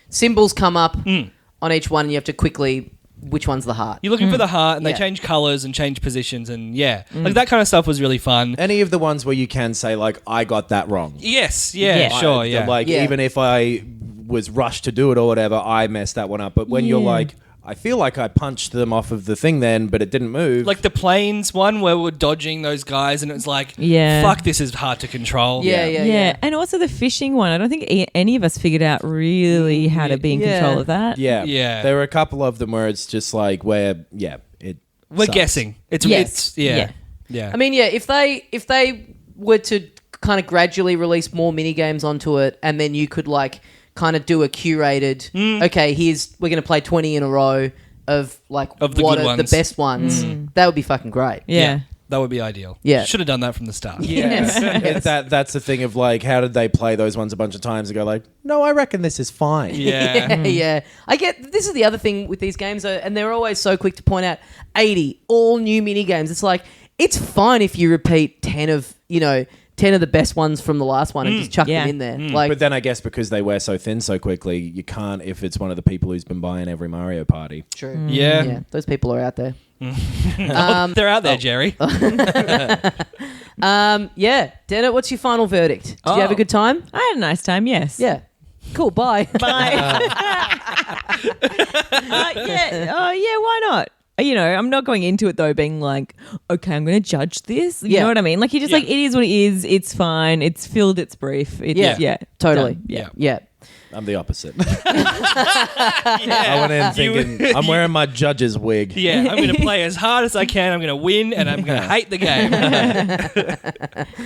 S1: symbols come up on each one, and you have to quickly. Which one's the heart?
S2: You're looking for the heart, and
S1: Yeah.
S2: they change colors and change positions, and like that kind of stuff was really fun.
S3: Any of the ones where you can say like, I got that wrong.
S2: Yes, yeah,
S4: Yeah.
S2: sure, yeah.
S3: Like
S1: Yeah.
S3: even if I was rushed to do it or whatever, I messed that one up. But when you're like, I feel like I punched them off of the thing then, but it didn't move.
S2: Like the planes one where we're dodging those guys, and it's like,
S4: Yeah.
S2: fuck, this is hard to control.
S1: Yeah.
S4: And also the fishing one. I don't think any of us figured out really how to be in
S1: Yeah.
S4: control of that.
S2: Yeah.
S3: There were a couple of them where it's just like where
S2: We're
S3: sucks.
S2: guessing. It's
S4: Yeah.
S1: I mean, if they were to kind of gradually release more mini games onto it, and then you could like kind of do a curated. Okay, we're going to play 20 in a row of like
S2: Of the
S1: what
S2: good
S1: are the
S2: ones.
S1: best ones. That would be fucking great.
S4: Yeah.
S2: That would be ideal.
S1: Yeah.
S2: Should have done that from the start.
S1: Yes.
S3: That's the thing of like, how did they play those ones a bunch of times and go like, no, I reckon this is fine.
S2: Yeah.
S1: Yeah. I get this is the other thing with these games, and they're always so quick to point out 80 all new mini games. It's like it's fine if you repeat 10 of the best ones from the last one and just chuck them in there. Like,
S3: But then I guess because they wear so thin so quickly, you can't if it's one of the people who's been buying every Mario Party.
S1: true.
S2: Yeah.
S1: Yeah, those people are out there.
S2: They're out there, Jerry.
S1: Yeah, Dehnert, what's your final verdict? Did you have a good time?
S4: I had a nice time, yes.
S1: Yeah. Cool, bye.
S4: Bye. Why not? You know, I'm not going into it though being like, okay, I'm going to judge this. You know what I mean? Like, you're just like, it is what it is. It's fine. It's filled its brief.
S1: Totally.
S4: Done. Yeah.
S1: Yeah.
S3: I'm the opposite. I went in thinking, I'm wearing my judge's wig.
S2: Yeah, I'm going to play as hard as I can. I'm going to win, and I'm going to hate the game.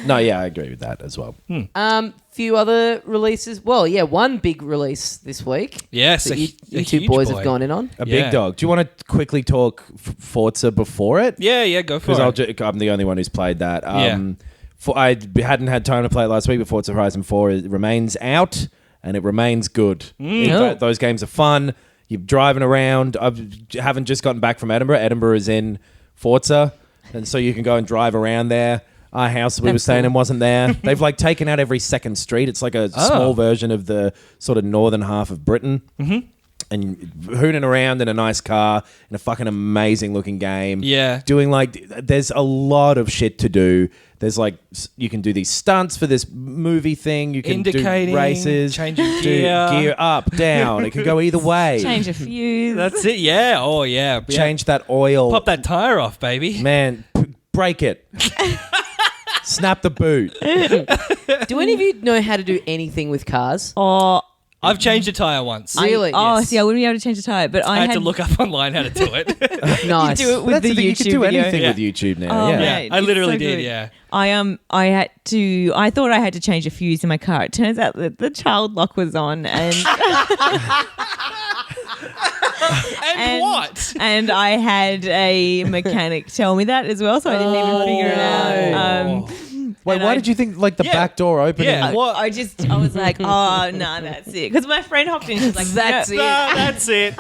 S3: No, yeah, I agree with that as well.
S1: Few other releases. Well, yeah, one big release this week.
S2: Yes,
S1: that you
S2: a
S1: two
S2: huge
S1: boys
S2: boy.
S1: have gone in on.
S3: A big dog. Do you want to quickly talk Forza before it?
S2: Yeah, go for
S3: Because
S2: it.
S3: I'm the only one who's played that.
S2: Yeah.
S3: I hadn't had time to play it last week, but Forza Horizon 4 remains out, and it remains good. Those games are fun. You're driving around. I haven't just gotten back from Edinburgh. Edinburgh is in Forza, and so you can go and drive around there. Our house we were staying in wasn't there. They've like taken out every second street. It's like a small version of the sort of northern half of Britain. Mm-hmm. And hooning around in a nice car in a fucking amazing looking game.
S2: Yeah.
S3: Doing there's a lot of shit to do. There's you can do these stunts for this movie thing. You can
S2: Indicating,
S3: do races.
S2: changing
S3: gear up, down. It can go either way.
S4: Change a fuse.
S2: That's it, yeah. Oh, yeah.
S3: Change that oil.
S2: Pop that tire off, baby.
S3: Man, break it. Snap the boot.
S1: Do any of you know how to do anything with cars?
S4: Oh,
S2: I've changed a tire once.
S1: Really?
S2: Yes.
S4: See, I wouldn't be able to change the tire, but
S2: I had to look up online how to do it.
S1: Nice.
S4: You do it with
S3: That's
S4: the
S3: the thing. You
S4: YouTube
S3: can do
S4: video.
S3: anything
S2: Yeah.
S3: with YouTube now.
S4: Oh,
S3: yeah.
S4: mate,
S2: I
S4: it's
S2: literally
S4: so
S2: did,
S4: good.
S2: yeah.
S4: I thought I had to change a fuse in my car. It turns out that the child lock was on, and
S2: And what?
S4: and I had a mechanic tell me that as well, so I didn't even figure it out.
S3: Wait,
S4: And
S3: why
S4: I-
S3: did you think the
S2: Yeah.
S3: back door opening?
S2: Yeah. What?
S4: I was like, oh no, that's it. Because my friend hopped in, she's like,
S1: That's
S4: no.
S1: it.
S2: No, that's it.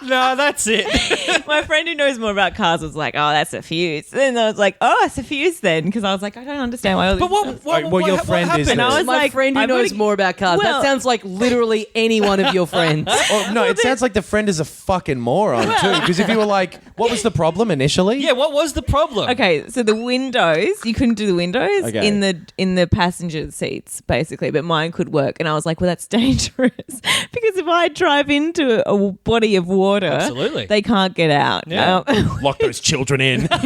S2: No, that's it.
S4: My friend who knows more about cars was like, oh, that's a fuse. And I was like, oh, it's a fuse then, because I was like, I don't understand why. All
S2: But
S4: this
S2: what
S3: your friend is
S2: happened?
S3: the-
S4: I was
S1: My
S4: like,
S1: friend who
S4: I've
S1: knows
S4: gotta-
S1: more about cars.
S4: Well-
S1: That sounds like literally any one of your friends.
S3: Oh, no, it sounds like the friend is a fucking moron too. Because if you were like, what was the problem initially?
S2: Yeah, what was the problem?
S4: Okay, so the windows, you couldn't do the windows
S3: Okay.
S4: in the passenger seats, basically, but mine could work. And I was like, well, that's dangerous because if I drive into a body of water,
S2: Absolutely.
S4: they can't get out.
S2: Yeah.
S3: Lock those children in.
S4: So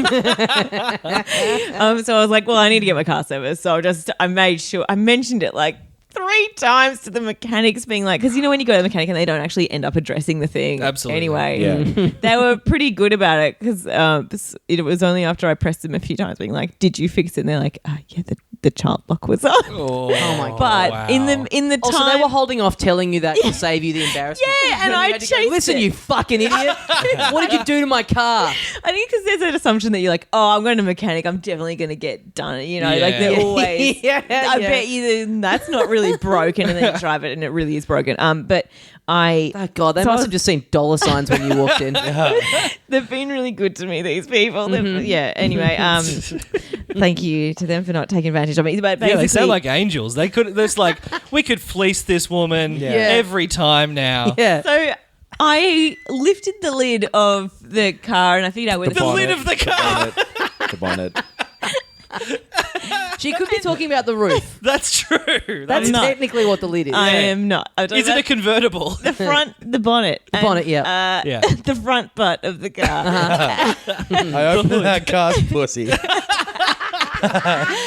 S4: I was like, well, I need to get my car serviced. So I made sure, I mentioned it like 3 times to the mechanics, being like, because you know when you go to the mechanic and they don't actually end up addressing the thing.
S2: Absolutely.
S4: Anyway,
S3: Yeah.
S4: they were pretty good about it because it was only after I pressed them a few times, being like, "Did you fix it?" And they're like, "Yeah, the child lock was on."
S2: Oh,
S1: my God.
S4: But
S2: wow.
S4: in the
S1: Also,
S4: time,
S1: they were holding off telling you that to save you the embarrassment.
S4: Yeah, and
S1: you
S4: I
S1: had to go,
S4: chased
S1: listen,
S4: it."
S1: you fucking idiot. What did you do to my car?
S4: I think because there's an assumption that you're like, "Oh, I'm going to a mechanic, I'm definitely going to get done." You know, like
S2: Yeah.
S4: they're always.
S1: Yeah,
S4: I
S1: yeah.
S4: bet you that's not really broken, and then you drive it and it really is broken. But
S1: Oh, God, they
S4: So I
S1: must
S4: was-
S1: have just seen dollar signs when you walked in.
S4: they've been really good to me, these people. Yeah. Anyway, thank you to them for not taking advantage of me. But
S2: Yeah, they
S4: basically,
S2: sound like angels. They could. There's like we could fleece this woman every time now.
S1: Yeah.
S4: so. I lifted the lid of the car and I figured out where
S2: The lid of the car.
S3: The bonnet.
S1: She could be talking about the roof.
S2: That's true.
S1: That's
S4: not.
S1: technically what the lid is.
S4: I am not. I'm talking
S2: Is it a
S4: about
S2: convertible?
S4: the front, the bonnet, the
S1: bonnet, yeah.
S2: Yeah.
S4: the front butt of the car.
S3: I opened that car's pussy.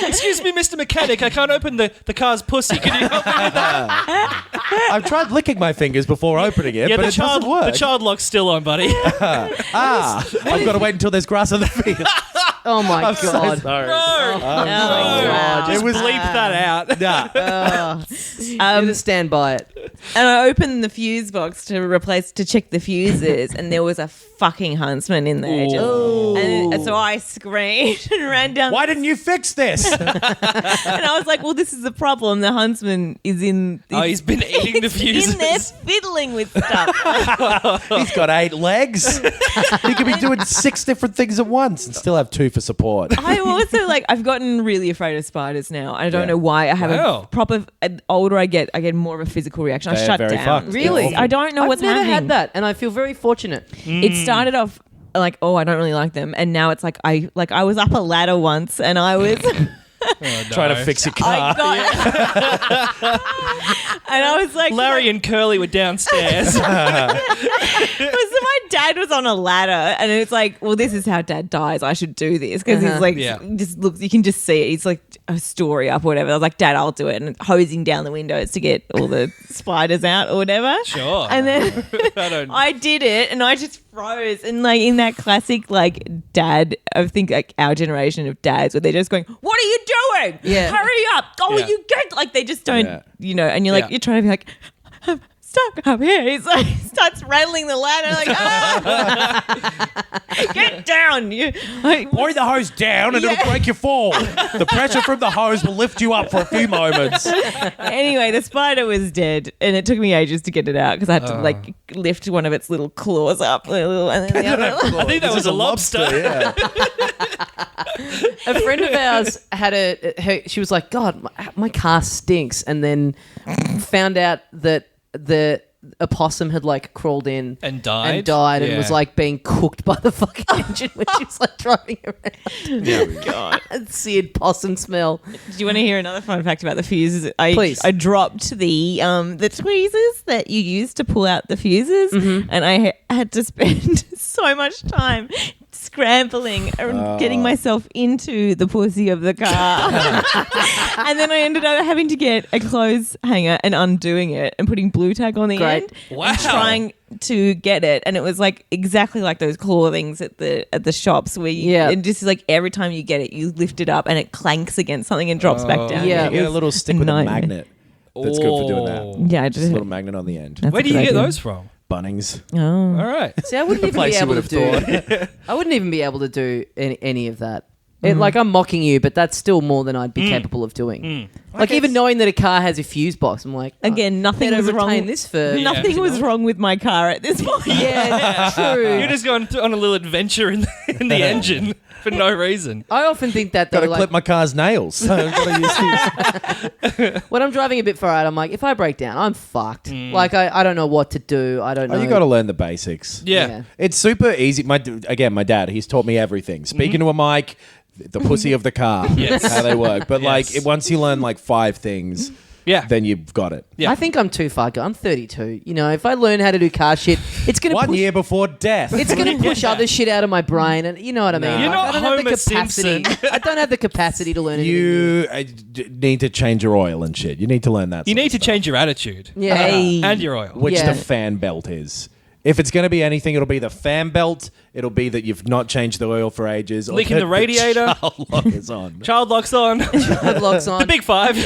S2: Excuse me, Mr. Mechanic. I can't open the car's pussy. Can you help me with that?
S3: I've tried licking my fingers before opening it, but
S2: the
S3: it
S2: child,
S3: doesn't work.
S2: the child lock's still on, buddy.
S3: I've got to wait until there's grass on the field.
S1: Oh, my
S3: I'm so
S1: God.
S3: sorry.
S2: No.
S4: God.
S2: Just
S3: It was-
S2: bleep that out.
S3: Nah.
S1: You have to stand by it.
S4: And I opened the fuse box to check the fuses, and there was a fucking huntsman in there. And so I screamed and ran down.
S3: Why didn't you fix this?
S4: And I was like, well, this is the problem. The huntsman is in.
S2: Oh, he's been eating the fuses.
S4: in there fiddling with stuff.
S3: He's got 8 legs. He could be doing 6 different things at once and still have 2 for support.
S4: I also I've gotten really afraid of spiders now. I don't
S3: Yeah.
S4: know why. I have
S2: Wow.
S4: a proper. Older I get more of a physical reaction. I
S3: They're
S4: shut
S3: very
S4: down.
S3: fucked.
S1: Really?
S4: I don't know
S1: I've
S4: what's
S1: never
S4: happening.
S1: had that, and I feel very fortunate.
S4: It started off like, oh, I don't really like them, and now it's like I was up a ladder once, and I was
S3: trying to fix your car.
S4: And I was like,
S2: Larry and Curly were downstairs.
S4: so my dad was on a ladder, and it's like, well, this is how dad dies. I should do this because he's like, just looks. You can just see it. He's like a story up or whatever. I was like, Dad, I'll do it, and hosing down the windows to get all the spiders out or whatever.
S2: Sure.
S4: And then I did it, and I just froze. And like in that classic like dad, I think like our generation of dads, where they're just going, "What are you doing?
S1: Yeah.
S4: Hurry up! Oh, you get like they just don't, And you're like, you're trying to be like, I'm stuck up here. He's like, starts rattling the ladder, like, get down!
S3: Point the hose down and it'll break your fall. The pressure from the hose will lift you up for a few moments.
S4: Anyway, the spider was dead, and it took me ages to get it out because I had to like lift one of its little claws up, and then the other.
S2: I think that was a lobster.
S3: Yeah.
S1: A friend of ours had she was like, God, my car stinks, and then found out that the opossum had like crawled in
S2: And died?
S1: and was like being cooked by the fucking engine when she was like driving around.
S3: Yeah. God.
S1: Seared possum smell.
S4: Do you want to hear another fun fact about the fuses?
S1: Please.
S4: I dropped the tweezers that you use to pull out the fuses, and I had to spend so much time scrambling and getting myself into the pussy of the car. And then I ended up having to get a clothes hanger and undoing it and putting blue tack on the end.
S2: Wow.
S4: And trying to get it, and it was like exactly like those claw things at the shops where you and just like every time you get it, you lift it up and it clanks against something and drops back down.
S1: Yeah.
S3: You get a little stick with a magnet. That's good for doing that.
S4: Yeah,
S3: Just a little magnet on the end.
S2: Where do you get those from?
S3: Bunnings.
S4: Oh.
S2: All right.
S1: See, I wouldn't even be able to do. I wouldn't even be able to do any of that. Like I'm mocking you, but that's still more than I'd be capable of doing. Like even knowing that a car has a fuse box, I'm like,
S4: again, nothing was wrong.
S1: This for
S4: Nothing was wrong with my car at this point.
S1: Yeah, true.
S2: You're just going on a little adventure in the engine for no reason.
S1: I often think that
S3: Got
S1: though,
S3: to
S1: like,
S3: clip my car's nails. So I've gotta use these.
S1: when I'm driving a bit far out, I'm like, if I break down, I'm fucked. Like I don't know what to do. I don't know.
S3: You got to learn the basics.
S2: Yeah.
S3: It's super easy. My dad, he's taught me everything. Speaking to a mic, the pussy of the car, how they work. But once you learn like 5 things, then you've got it.
S2: Yeah.
S1: I think I'm too far gone. I'm 32. You know, if I learn how to do car shit, it's gonna
S3: 1
S1: push,
S3: year before death.
S1: it's gonna push other shit out of my brain, and you know what I mean.
S2: You're not
S1: I don't have the
S2: Homer
S1: capacity.
S2: Simpson.
S1: I don't have the capacity to learn anything.
S3: You need to change your oil and shit. You need to learn that.
S2: You
S3: sort
S2: need
S3: of
S2: to
S3: stuff.
S2: change your attitude
S1: Yeah.
S2: and your oil.
S3: Which
S1: Yeah.
S3: the fan belt is. If it's going to be anything, it'll be the fan belt. It'll be that you've not changed the oil for ages.
S2: Leaking
S3: or
S2: the radiator.
S3: child lock is on.
S2: Child locks on.
S1: It locks on.
S2: The big 5.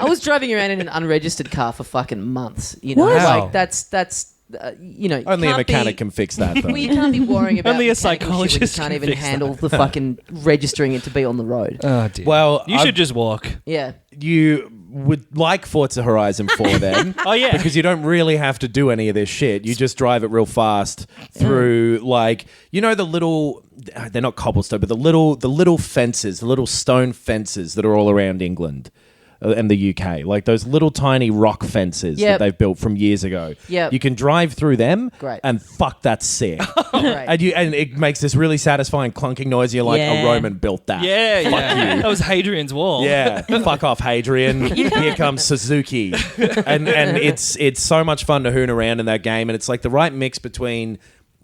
S1: I was driving around in an unregistered car for fucking months. You know,
S2: Wow.
S1: like that's you know,
S3: Only a
S1: can't
S3: mechanic
S1: be,
S3: can fix that, though.
S1: Well, you can't be worrying about
S2: Only a
S1: mechanical shit when
S2: psychologist
S1: You can't
S2: can
S1: even
S2: fix
S1: handle the fucking registering it to be on the road.
S2: Oh dear.
S3: Well,
S2: you should just walk.
S1: Yeah.
S3: You would like Forza Horizon 4 then.
S2: Oh yeah.
S3: Because you don't really have to do any of this shit. You just drive it real fast through, like, you know, the little, they're not cobblestone, but the little fences, the little stone fences that are all around England and the UK. Like those little tiny rock fences that they've built from years ago.
S1: Yep.
S3: You can drive through them.
S1: Great.
S3: And fuck, that's sick.
S1: Great.
S3: And it makes this really satisfying clunking noise. You're like, a Roman built that.
S2: Yeah, yeah. That was Hadrian's Wall.
S3: Yeah, fuck off, Hadrian. Here comes Suzuki, and it's so much fun to hoon around in that game, and it's like the right mix between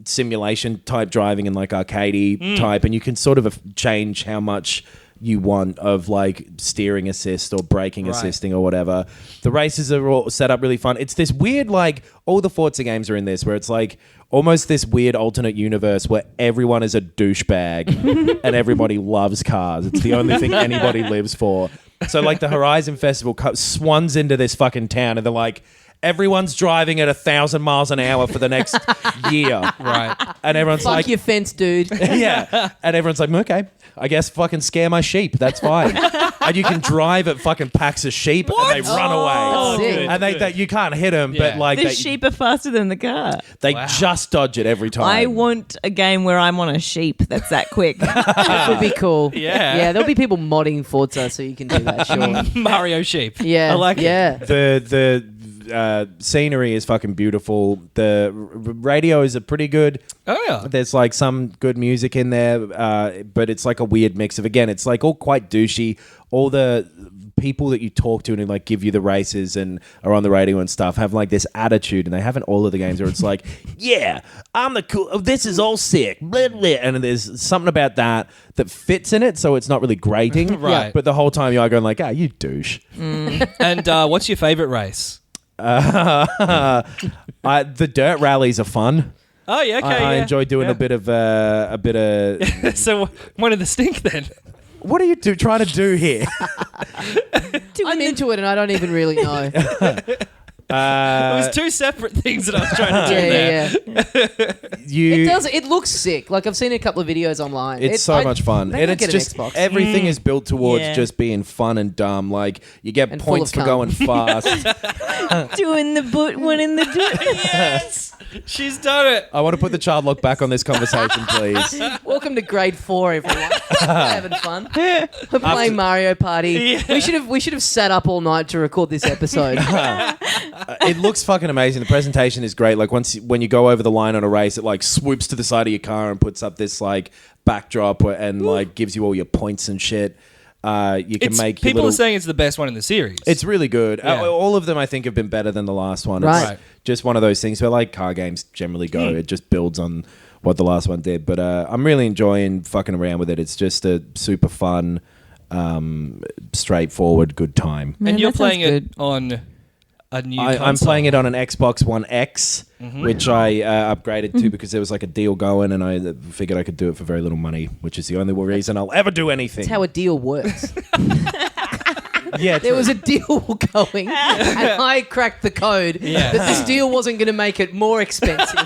S3: simulation type driving and like arcadey type, and you can sort of change how much you want of like steering assist or braking assisting or whatever. The races are all set up really fun. It's this weird, like, all the Forza games are in this where it's like almost this weird alternate universe where everyone is a douchebag and everybody loves cars. It's the only thing anybody lives for. So like the Horizon Festival swans into this fucking town and they're like, everyone's driving at 1,000 miles an hour for the next year.
S2: Right.
S3: And everyone's
S1: Fuck
S3: like,
S1: your fence, dude.
S3: yeah. And everyone's like, okay, I guess fucking scare my sheep. That's fine. And you can drive at fucking packs of sheep and they run
S1: Oh,
S3: away.
S1: sick.
S3: And you can't hit them, but
S2: Yeah.
S3: like
S4: The sheep are faster than the car.
S3: they just dodge it every time.
S4: I want a game where I'm on a sheep that's that quick.
S1: That would be cool.
S2: Yeah.
S1: Yeah, there'll be people modding Forza so you can do that, sure.
S2: Mario sheep.
S1: Yeah.
S2: I like it.
S1: yeah.
S3: the scenery is fucking beautiful. The radios are pretty good.
S2: Oh yeah.
S3: There's like some good music in there, but it's like a weird mix of, again, it's like all quite douchey. All the people that you talk to and like give you the races and are on the radio and stuff have like this attitude, and they have in all of the games where it's like, yeah, I'm the cool, this is all sick, blah, blah. And there's something about that fits in it, so it's not really grating.
S2: Right.
S3: But the whole time you are going like, you douche.
S2: And what's your favorite race?
S3: The dirt rallies are fun.
S2: Oh yeah, okay.
S3: I enjoy doing a bit of
S2: So one of the stink then.
S3: What are you trying to do here?
S1: I'm into it and I don't even really know.
S2: It was two separate things that I was trying to do there.
S1: Yeah. It looks sick. Like I've seen a couple of videos online.
S3: It's so much fun.
S1: Maybe
S3: And
S1: I'll
S3: it's
S1: get an
S3: just,
S1: Xbox.
S3: everything is built towards
S4: Yeah.
S3: just being fun and dumb. Like, you get
S1: And full
S3: points
S1: of
S3: for
S1: cum.
S3: going fast.
S4: Doing the boot, one in the dirt.
S2: Yes, she's done it.
S3: I want to put the child lock back on this conversation, please.
S1: Welcome to grade 4, everyone. We're having fun. We're playing Mario Party.
S2: Yeah.
S1: We should have sat up all night to record this episode.
S3: It looks fucking amazing. The presentation is great. Like, when you go over the line on a race, it like swoops to the side of your car and puts up this like backdrop and like gives you all your points and shit. You can make your
S2: people
S3: little...
S2: are saying it's the best one in the series.
S3: It's really good.
S2: Yeah.
S3: All of them, I think, have been better than the last one.
S1: Right.
S3: It's
S2: Right.
S3: just one of those things where, like, car games generally go. It just builds on what the last one did. But I'm really enjoying fucking around with it. It's just a super fun, straightforward, good time.
S2: and you're
S4: that sounds
S2: playing it
S4: good.
S2: on a new
S3: I'm
S2: console.
S3: playing it on an Xbox One X, which I upgraded to because there was like a deal going, and I figured I could do it for very little money, which is the only reason I'll ever do anything.
S1: That's how a deal works.
S3: Yeah,
S1: There was a deal going, and I cracked the code
S2: Yeah.
S1: that this deal wasn't going to make it more expensive.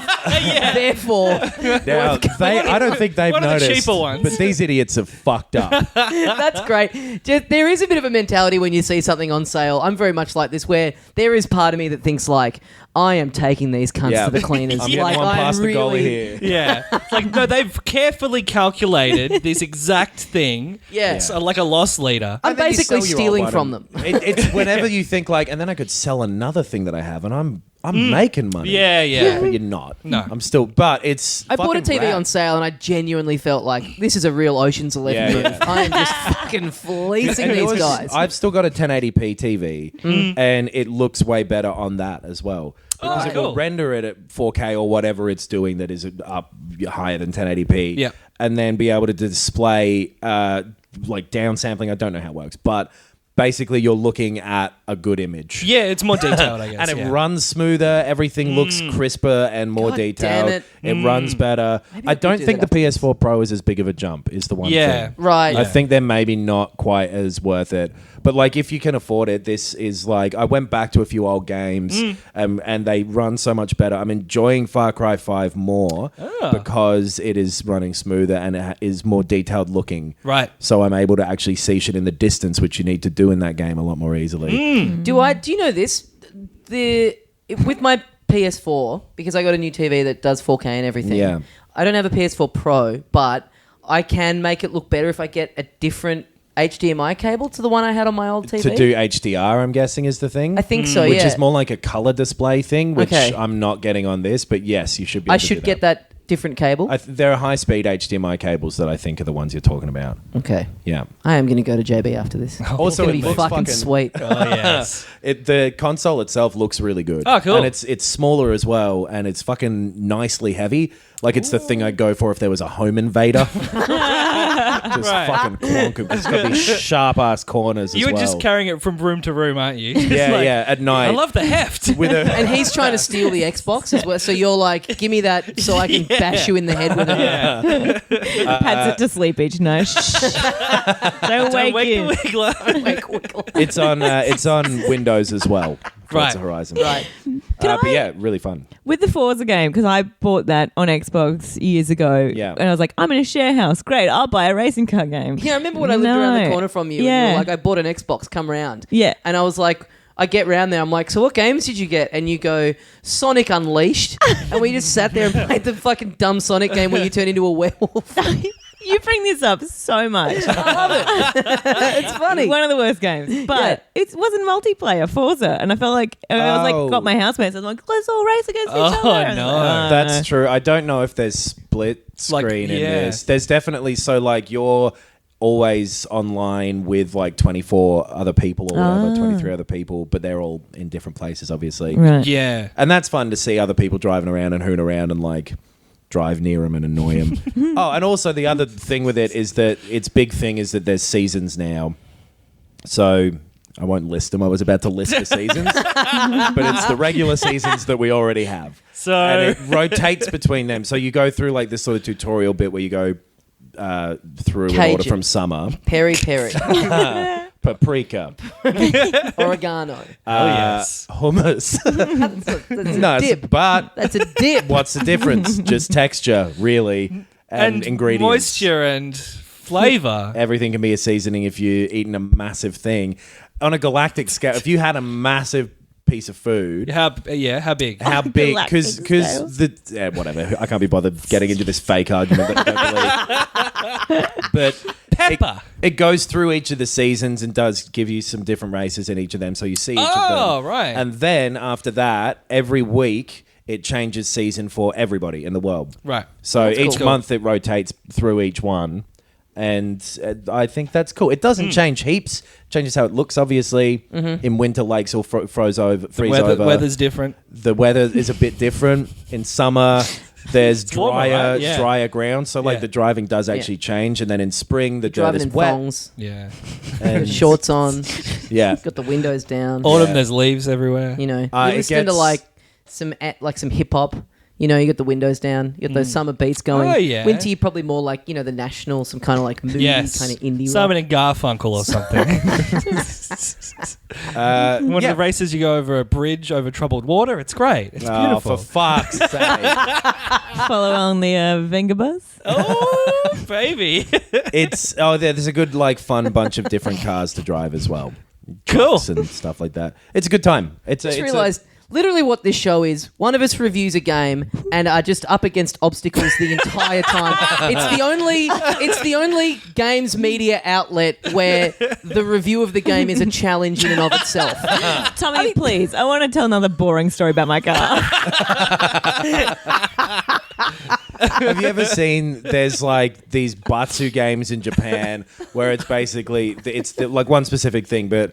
S1: Therefore,
S3: now, I don't think they've
S2: one of the
S3: noticed,
S2: cheaper ones.
S3: but these idiots have fucked up.
S1: that's great. There is a bit of a mentality when you see something on sale. I'm very much like this, where there is part of me that thinks like, I am taking these cunts
S3: Yeah.
S1: to the cleaners.
S3: I'm getting
S1: like,
S3: one
S1: I am
S3: past the goalie
S1: really,
S3: here.
S2: Yeah. It's like, no, they've carefully calculated this exact thing.
S1: Yeah.
S2: It's like a loss leader.
S1: I'm
S3: And then you
S1: basically
S3: sell your
S1: stealing
S3: old
S1: from
S3: one
S1: them.
S3: and It's whenever you think like, and then I could sell another thing that I have, and I'm making money.
S2: Yeah, yeah.
S3: But you're not.
S2: No.
S3: I'm still. But it's.
S1: I bought a
S3: fucking
S1: TV
S3: rad.
S1: on sale and I genuinely felt like this is a real Ocean's 11
S3: Yeah,
S1: move.
S3: yeah.
S1: I am just fucking fleecing
S3: And it
S1: these
S3: was-
S1: guys.
S3: I've still got a 1080p TV, and it looks way better on that as well. Because it will
S2: cool.
S3: render it at 4K or whatever it's doing that is up higher than 1080p.
S2: Yeah.
S3: And then be able to display like downsampling. I don't know how it works, but basically you're looking at a good image.
S2: Yeah, it's more detailed, I guess.
S3: And it
S2: yeah.
S3: runs smoother. Everything looks crisper and more
S1: God
S3: detailed.
S1: damn
S3: It runs better.
S1: Maybe
S3: I
S1: I could
S3: don't
S1: do
S3: think
S1: that
S3: the PS4 Pro is as big of a jump. Is the one
S2: Yeah.
S3: thing.
S1: right.
S3: I think they're maybe not quite as worth it. But like, if you can afford it, this is like, I went back to a few old games and they run so much better. I'm enjoying Far Cry 5 more because it is running smoother and it is more detailed looking.
S2: Right.
S3: So I'm able to actually see shit in the distance, which you need to do in that game a lot more easily.
S1: Do you know this? With my PS4, because I got a new TV that does 4K and everything.
S3: Yeah.
S1: I don't have a PS4 Pro, but I can make it look better if I get a different HDMI cable to the one I had on my old TV.
S3: To do HDR, I'm guessing, is the thing.
S1: I think so,
S3: Which
S1: yeah.
S3: is more like a color display thing, which
S1: Okay.
S3: I'm not getting on this. But yes, you should be able
S1: I
S3: to
S1: should
S3: do
S1: get that different cable.
S3: There are high-speed HDMI cables that I think are the ones you're talking about.
S1: Okay.
S3: Yeah.
S1: I am going to go to JB after this.
S3: Also,
S1: it's going
S3: it
S1: to be
S3: looks
S1: fucking
S3: fucking-
S1: sweet.
S2: Oh, yes.
S3: The console itself looks really good.
S2: Oh, cool.
S3: And it's smaller as well, and it's fucking nicely heavy. Like, it's the thing I'd go for if there was a home invader. Just
S2: Right.
S3: fucking clonk it. It's got these sharp-ass corners as
S2: You were
S3: well.
S2: just carrying it from room to room, aren't you? Just
S3: Yeah,
S2: like,
S3: yeah, at night.
S2: I love the heft.
S3: with a...
S1: And he's trying to steal the Xbox as well. So you're like, give me that so I can bash you in the head with it.
S4: Pads it to sleep each night. Don't
S2: Don't
S4: wake
S2: wake
S4: you.
S2: the wiggler.
S1: Like, wiggle.
S3: It's on Windows as well. Forza
S2: Right.
S3: Horizon.
S1: Right.
S3: But yeah, really fun.
S4: With the Forza game, because I bought that on Xbox years ago.
S3: Yeah.
S4: And I was like, I'm in a share house. Great, I'll buy a racing car game.
S1: Yeah, I remember when I lived around the corner from you. And you
S4: Yeah.
S1: were like, I bought an Xbox, come round.
S4: Yeah.
S1: And I was like, I get round there, I'm like, so what games did you get? And you go, Sonic Unleashed. And we just sat there and played the fucking dumb Sonic game where you turn into a werewolf.
S4: You bring this up so much.
S1: I love it. It's funny.
S4: One of the worst games, but it wasn't multiplayer. Forza, and I felt like I was like got my housemates. I was like, let's all race against each other.
S2: Oh
S4: And I was
S2: no,
S4: like,
S3: That's true. I don't know if there's split screen in this. There's definitely you're always online with like 24 other people or whatever, 23 other people, but they're all in different places, obviously.
S4: Right.
S2: yeah.
S3: And that's fun to see other people driving around and hoon around and like drive near them and annoy them. Oh, and also the other thing with it is that its big thing is that there's seasons now. So I won't list them. I was about to list the seasons, but it's the regular seasons that we already have.
S2: So
S3: And it rotates between them. So you go through like this sort of tutorial bit where you go through in order
S1: Cajun.
S3: from summer.
S1: Peri peri.
S3: Paprika.
S1: Oregano.
S2: yes.
S3: Hummus.
S1: That's a
S3: No,
S1: dip.
S3: but
S1: That's a dip.
S3: what's the difference? Just texture, really, and ingredients.
S2: moisture and flavor.
S3: Everything can be a seasoning if you're eating a massive thing. On a galactic scale, if you had a massive piece of food,
S2: How big?
S3: how big?
S4: Galactic
S3: Because whatever. I can't be bothered getting into this fake argument that I don't believe. But
S2: Pepper.
S3: it goes through each of the seasons and does give you some different races in each of them, so you see each of them.
S2: Oh, right.
S3: And then after that, every week it changes season for everybody in the world.
S2: Right.
S3: So
S1: That's
S3: each
S1: cool.
S3: month it rotates through each one. And I think that's cool. It doesn't change heaps. Changes how it looks, obviously. In winter, lakes will freeze over.
S2: Weather's different.
S3: The weather is a bit different. In summer, there's
S2: warmer,
S3: drier,
S2: right? Yeah.
S3: drier ground. So, like,
S2: Yeah.
S3: the driving does actually change. And then in spring, the dirt
S1: Driving
S3: is
S1: in
S3: wet.
S1: thongs.
S2: Yeah.
S3: And
S1: Shorts on.
S3: yeah.
S1: Got the windows down.
S2: Autumn,
S3: Yeah.
S2: there's leaves everywhere.
S1: You know,
S3: It
S1: you're listening to
S3: gets-
S1: some hip hop. You know, you got the windows down. You got those summer beats going.
S2: Oh, yeah.
S1: Winter, you're probably more like, the National, some kind of like moody
S2: Yes.
S1: kind of indie
S2: Simon
S1: rock.
S2: and Garfunkel or something. One of the races, you go over a bridge over troubled water. It's great. It's
S3: Oh,
S2: beautiful.
S3: for fuck's sake.
S4: Follow on the Venga bus.
S2: Oh, baby.
S3: There's a good, like, fun bunch of different cars to drive as well.
S2: Cool.
S3: Trucks and stuff like that. It's a good time.
S1: Just realised literally what this show is. One of us reviews a game and are just up against obstacles the entire time. It's the only games media outlet where the review of the game is a challenge in and of itself.
S4: Tommy, please. I want to tell another boring story about my car.
S3: Have you ever seen there's like these batsu games in Japan where it's basically like one specific thing, but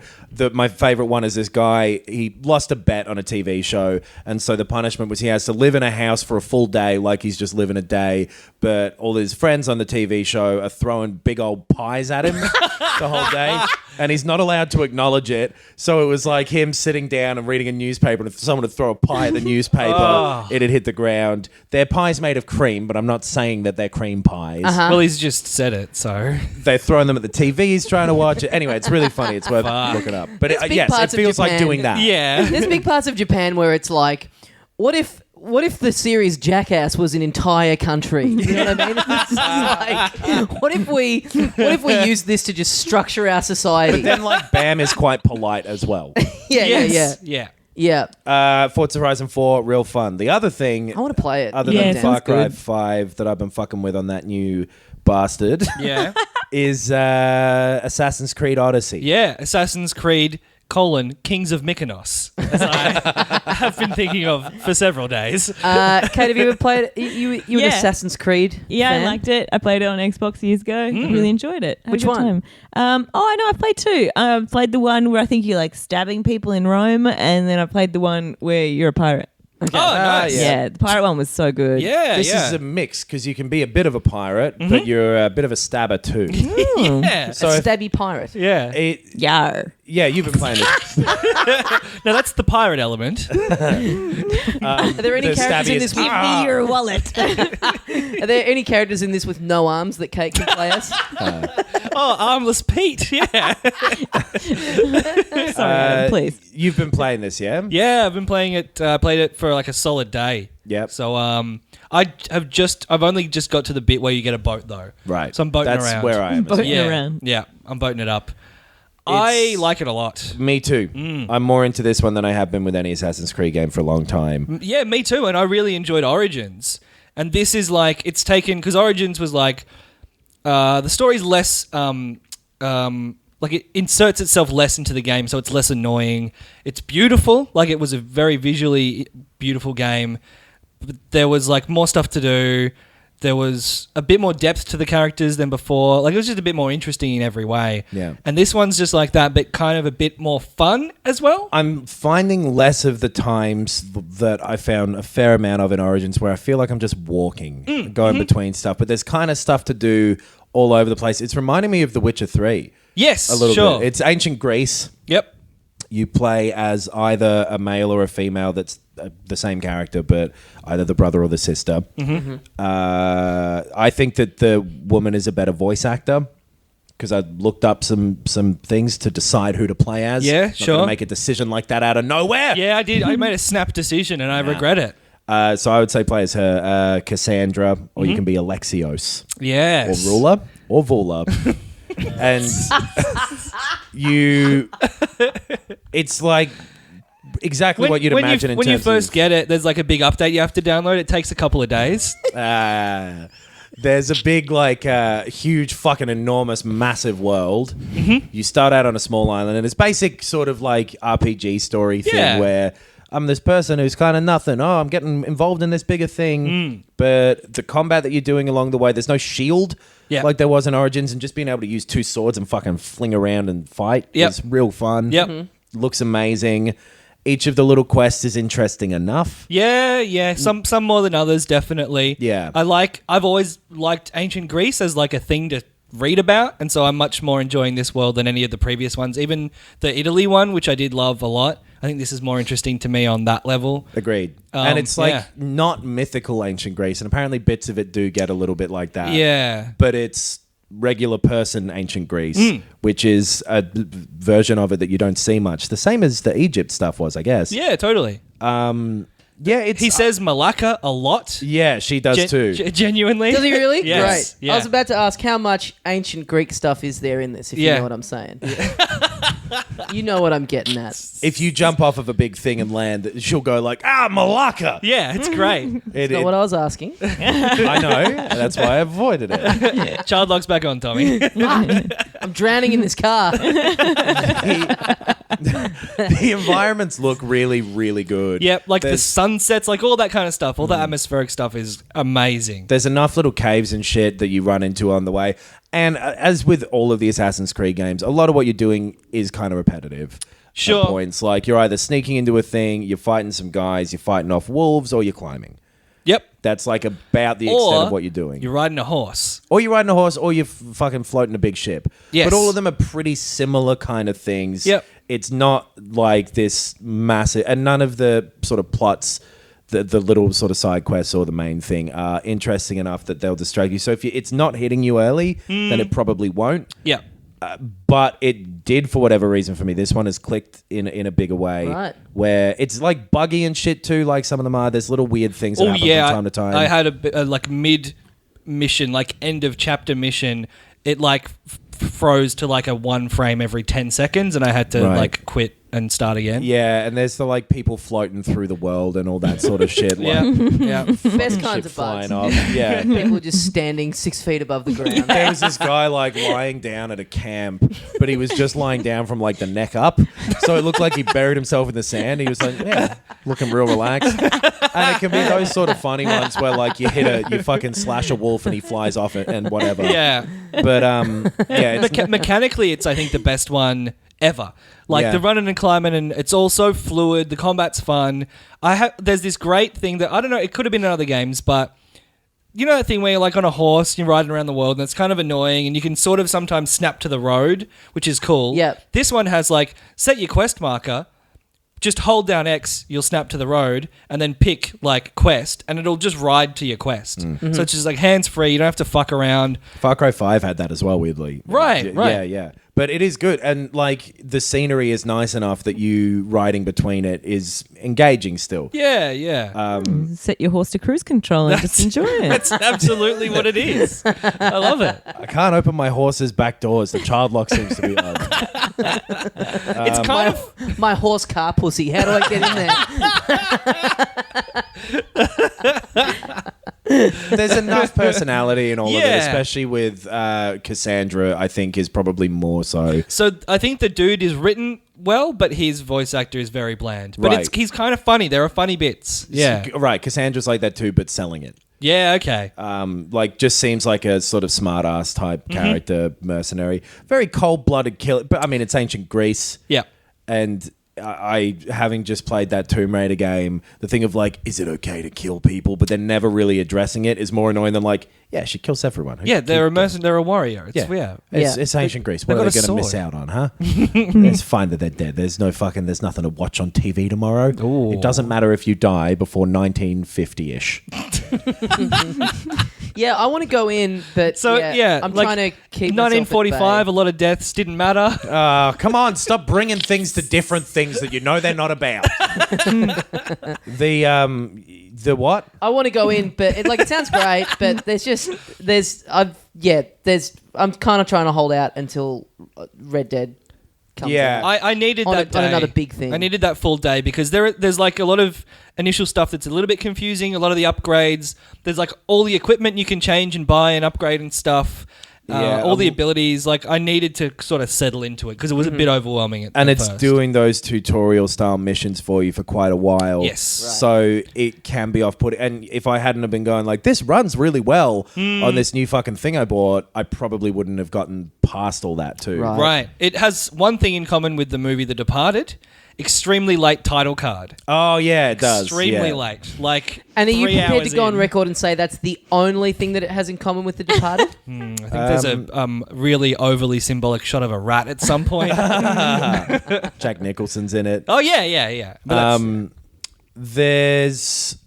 S3: my favorite one is this guy, he lost a bet on a TV show, and so the punishment was he has to live in a house for a full day like he's just living a day, but all his friends on the TV show are throwing big old pies at him the whole day, and he's not allowed to acknowledge it. So it was like him sitting down and reading a newspaper, and if someone would throw a pie at the newspaper, it'd hit the ground. They're pies made of cream, but I'm not saying that they're cream pies.
S2: Well, he's just said it, so.
S3: They're throwing them at the TV. He's trying to watch it. Anyway, it's really funny. It's worth looking up. But
S1: There's big
S3: yes,
S1: parts
S3: it
S1: of
S3: feels like
S1: Japan-
S3: doing that.
S2: Yeah.
S1: There's big parts of Japan where it's like, what if the series Jackass was an entire country? You know what I mean? It's just like, what if we use this to just structure our society?
S3: But then, like, Bam is quite polite as well.
S2: Yeah.
S3: Forza Horizon 4, real fun. The other thing,
S1: I want to play it.
S3: other
S4: Yeah,
S3: than
S4: sounds
S3: Far Cry
S4: good.
S3: 5 that I've been fucking with on that new bastard,
S2: Yeah.
S3: is Assassin's Creed Odyssey.
S2: Yeah. Assassin's Creed, Kings of Mykonos, as I have been thinking of for several days.
S1: Kate, have you ever played it? You an
S4: Yeah.
S1: Assassin's Creed
S4: Yeah,
S1: fan?
S4: I liked it. I played it on Xbox years ago. I really enjoyed it. Had a
S1: Which
S4: good
S1: one?
S4: Time. I know. I played two. I played the one where I think you're like stabbing people in Rome, and then I played the one where you're a pirate.
S2: Oh, nice.
S4: Yeah, the pirate one was so good.
S2: Yeah,
S3: This
S2: yeah.
S3: is a mix because you can be a bit of a pirate, but you're a bit of a stabber too.
S2: Yeah.
S3: So
S1: a
S3: if
S1: stabby pirate.
S2: Yeah.
S4: Yar.
S3: yeah, you've been playing it.
S2: Now, that's the pirate element.
S1: Are there any
S3: The
S1: characters in
S3: stabbiest-
S1: this?
S4: Give me your wallet.
S1: Are there any characters in this with no arms that Kate can play as?
S2: Oh, Armless Pete. Yeah.
S4: Sorry, Adam, please.
S3: You've been playing this, yeah?
S2: Yeah, I've been playing it. Played it for like a solid day.
S3: Yep.
S2: So I've only just got to the bit where you get a boat though.
S3: Right.
S2: So I'm boating
S3: That's
S2: around.
S3: where I am.
S4: Boating
S2: Yeah.
S4: around.
S2: Yeah, I'm boating it up. I like it a lot.
S3: Me too. I'm more into this one than I have been with any Assassin's Creed game for a long time.
S2: Yeah, me too. And I really enjoyed Origins. And this is like, it's taken, because Origins was like, the story's less like it inserts itself less into the game, so it's less annoying. It's beautiful, like it was a very visually beautiful game. But there was like more stuff to do. There was a bit more depth to the characters than before. Like it was just a bit more interesting in every way.
S3: Yeah.
S2: And this one's just like that, but kind of a bit more fun as well.
S3: I'm finding less of the times that I found a fair amount of in Origins where I feel like I'm just walking, going between stuff. But there's kind of stuff to do all over the place. It's reminding me of The Witcher 3.
S2: Yes,
S3: A little
S2: sure.
S3: bit. It's ancient Greece.
S2: Yep.
S3: You play as either a male or a female that's the same character, but either the brother or the sister. I think that the woman is a better voice actor because I looked up some things to decide who to play as.
S2: Yeah,
S3: Not
S2: sure.
S3: gonna make a decision like that out of nowhere.
S2: Yeah, I did. I made a snap decision and I regret it.
S3: So I would say play as her, Cassandra, or you can be Alexios.
S2: Yes.
S3: Or Rula, or Vula. And it's like exactly what you'd imagine in
S2: when you
S3: terms
S2: first
S3: of,
S2: get it, there's like a big update you have to download. It takes a couple of days.
S3: There's a big, like, huge, fucking enormous, massive world. You start out on a small island, and it's basic sort of like RPG story thing
S2: Yeah.
S3: where I'm this person who's kind of nothing. Oh, I'm getting involved in this bigger thing. But the combat that you're doing along the way, there's no shield like there was in Origins, and just being able to use two swords and fucking fling around and fight is real fun.
S2: Yep.
S3: Looks amazing. Each of the little quests is interesting enough.
S2: Yeah. Some more than others, definitely.
S3: Yeah.
S2: I've always liked ancient Greece as like a thing to read about, and so I'm much more enjoying this world than any of the previous ones. Even the Italy one, which I did love a lot. I think this is more interesting to me on that level.
S3: Agreed. And it's like
S2: yeah.
S3: not mythical ancient Greece, and apparently bits of it do get a little bit like that.
S2: Yeah.
S3: But it's regular person ancient Greece, which is a version of it that you don't see much. The same as the Egypt stuff was, I guess.
S2: Yeah, totally. He says Malacca a lot.
S3: Yeah, she does too.
S2: Genuinely.
S1: Does he really?
S2: Yes.
S1: Great.
S2: Yeah.
S1: I was about to ask how much ancient Greek stuff is there in this, if you
S2: Yeah.
S1: know what I'm saying. You know what I'm getting at.
S3: If you jump off of a big thing and land, she'll go like, Malacca.
S2: Yeah, it's great.
S1: Not what I was asking.
S3: I know. That's why I avoided it.
S2: Child lock's back on, Tommy.
S1: I'm drowning in this car.
S3: The environments look really, really good.
S2: Yep, like the
S3: There's-
S2: sunsets, like all that kind of stuff. All the atmospheric stuff is amazing.
S3: There's enough little caves and shit that you run into on the way. And as with all of the Assassin's Creed games, a lot of what you're doing is kind of repetitive.
S2: Sure.
S3: At points. Like you're either sneaking into a thing, you're fighting some guys, you're fighting off wolves, or you're climbing.
S2: Yep.
S3: That's like about the extent of what you're doing.
S2: You're riding a horse.
S3: Or you're riding a horse, or you're fucking floating a big ship.
S2: Yes.
S3: But all of them are pretty similar kind of things.
S2: Yep.
S3: It's not like this massive, and none of the sort of plots, the little sort of side quests or the main thing are interesting enough that they'll distract you. So if it's not hitting you early, then it probably won't.
S2: Yep.
S3: But it did for whatever reason for me. This one has clicked in a bigger way.
S1: Right.
S3: Where it's like buggy and shit too, like some of them are. There's little weird things that happen from time to time.
S2: I had a like mid mission, like end of chapter mission. It like froze to like a 1 frame every 10 seconds, and I had to
S3: Right.
S2: like quit and start again.
S3: Yeah, and there's the like people floating through the world and all that sort of shit.
S2: Yeah.
S3: Like,
S2: Yeah.
S1: Best
S3: shit
S1: kinds of bugs.
S3: flying off. Yeah.
S1: People just standing 6 feet above the ground.
S3: There was this guy like lying down at a camp, but he was just lying down from like the neck up. So it looked like he buried himself in the sand. He was like, yeah, looking real relaxed. And it can be those sort of funny ones where like you fucking slash a wolf and he flies off it and whatever.
S2: Yeah.
S3: But yeah, it's
S2: Mechanically, it's I think the best one ever. Like
S3: Yeah.
S2: the running and climbing, and it's all so fluid. The combat's fun. There's this great thing that I don't know. It could have been in other games, but you know that thing where you're like on a horse, you're riding around the world, and it's kind of annoying, and you can sort of sometimes snap to the road, which is cool.
S1: Yep.
S2: This one has like set your quest marker. Just hold down X, you'll snap to the road, and then pick like quest, and it'll just ride to your quest. So it's just like hands free. You don't have to fuck around.
S3: Far Cry 5 had that as well, weirdly.
S2: Right, right.
S3: Yeah, yeah. But it is good. And like the scenery is nice enough that you riding between it is engaging still.
S2: Yeah, yeah.
S4: Set your horse to cruise control and just enjoy it.
S2: That's absolutely what it is. I love it.
S3: I can't open my horse's back doors. The child lock seems to be on.
S2: It's kind of
S1: My horse car pussy. How do I get in there?
S3: There's enough personality in all of it,
S2: Yeah.
S3: especially with Cassandra, I think is probably more so.
S2: So I think the dude is written well, but his voice actor is very bland. But
S3: Right.
S2: he's kind of funny. There are funny bits. Yeah.
S3: Right, Cassandra's like that too, but selling it.
S2: Yeah, okay.
S3: Like just seems like a sort of smart ass type character, mercenary, very cold blooded killer. But I mean, it's ancient Greece,
S2: Yeah.
S3: and I having just played that Tomb Raider game, the thing of like, is it okay to kill people, but then never really addressing it is more annoying than like, yeah, she kills everyone.
S2: Yeah, they're a mercenary. They're a warrior. It's weird.
S3: It's ancient Greece. What
S2: they've
S3: are they
S2: got a
S3: going to miss
S2: sword.
S3: out on, huh? It's fine that they're dead. There's nothing to watch on TV tomorrow.
S2: Ooh.
S3: It doesn't matter if you die before 1950-ish.
S1: Yeah, I want to go in, but
S2: So, yeah,
S1: I'm
S2: like,
S1: trying to keep myself at
S2: 1945,
S1: bay.
S2: a lot of deaths didn't matter.
S3: Come on, stop bringing things to different things that you know they're not about. The what?
S1: I want to go in, but it sounds great, but I'm kind of trying to hold out until Red Dead comes
S3: Yeah.
S1: out.
S2: I needed
S1: On
S2: that day.
S1: another big thing.
S2: I needed that full day because there's like a lot of initial stuff that's a little bit confusing. A lot of the upgrades. There's like all the equipment you can change and buy and upgrade and stuff.
S3: Yeah,
S2: all the abilities. Like I needed to sort of settle into it because it was a bit overwhelming.
S3: And
S2: at
S3: it's
S2: first.
S3: doing those tutorial style missions for you for quite a while.
S2: Yes.
S3: So it can be off-putting. And if I hadn't have been going like, this runs really well on this new fucking thing I bought, I probably wouldn't have gotten past all that too.
S1: Right.
S2: Right. It has one thing in common with the movie The Departed. Extremely late title card.
S3: Oh, yeah, it does.
S2: Extremely
S3: yeah.
S2: late. Like
S1: And are you
S2: 3
S1: prepared
S2: hours
S1: to go on
S2: in.
S1: record and say that's the only thing that it has in common with The Departed?
S2: I think there's a really overly symbolic shot of a rat at some point.
S3: Jack Nicholson's in it.
S2: Oh yeah. But that's-
S3: There's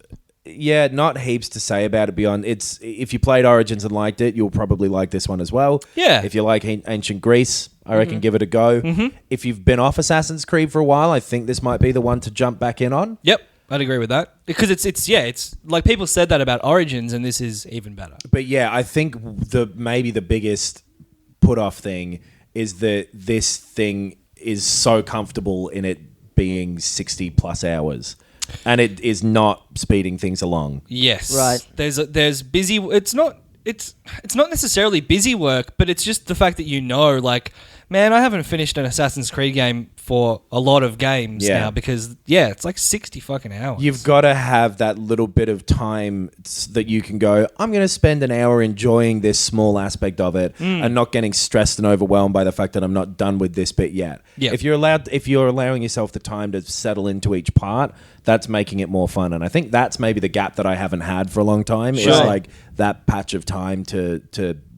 S3: not heaps to say about it beyond it's if you played Origins and liked it, you'll probably like this one as well.
S2: Yeah.
S3: If you like ancient Greece, I reckon give it a go. If you've been off Assassin's Creed for a while, I think this might be the one to jump back in on.
S2: Yep, I'd agree with that because it's like people said that about Origins, and this is even better.
S3: But yeah, I think maybe the biggest put off thing is that this thing is so comfortable in it being 60 plus hours. And it is not speeding things along.
S2: Yes,
S1: Right.
S2: There's busy. It's not necessarily busy work, but it's just the fact that like, man, I haven't finished an Assassin's Creed game for a lot of games
S3: Yeah.
S2: now because it's like 60 fucking hours.
S3: You've got to have that little bit of time that you can go, I'm going to spend an hour enjoying this small aspect of it and not getting stressed and overwhelmed by the fact that I'm not done with this bit yet.
S2: Yeah.
S3: If you're allowing yourself the time to settle into each part, that's making it more fun. And I think that's maybe the gap that I haven't had for a long time is
S2: Sure.
S3: like that patch of time to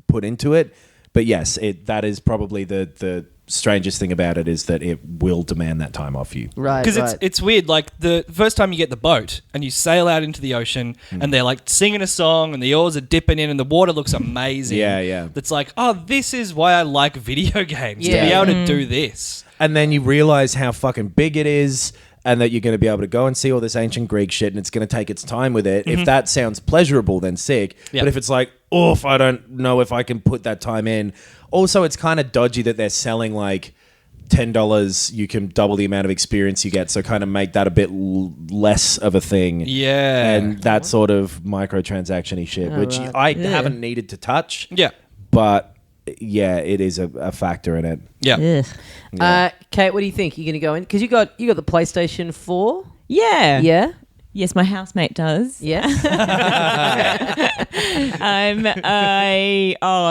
S3: put into it. But yes, that is probably the strangest thing about it is that it will demand that time off you.
S1: Right,
S2: Because
S1: right.
S2: it's weird. Like the first time you get the boat and you sail out into the ocean and they're like singing a song and the oars are dipping in and the water looks amazing.
S3: Yeah.
S2: That's like, oh, this is why I like video games, to be
S1: Yeah.
S2: able to do this.
S3: And then you realize how fucking big it is and that you're going to be able to go and see all this ancient Greek shit and it's going to take its time with it. If that sounds pleasurable, then sick.
S2: Yeah.
S3: But if it's like, oof, I don't know if I can put that time in. Also, it's kind of dodgy that they're selling like $10, you can double the amount of experience you get. So kind of make that a bit less of a thing.
S2: Yeah.
S3: And that sort of microtransaction-y shit, which
S1: right.
S3: I haven't needed to touch.
S2: Yeah.
S3: But yeah, it is a factor in it.
S2: Yeah.
S1: Ugh. Kate, what do you think? You're going to go in? Because you got the PlayStation 4.
S4: Yeah.
S1: Yeah?
S4: Yes, my housemate does.
S1: Yeah?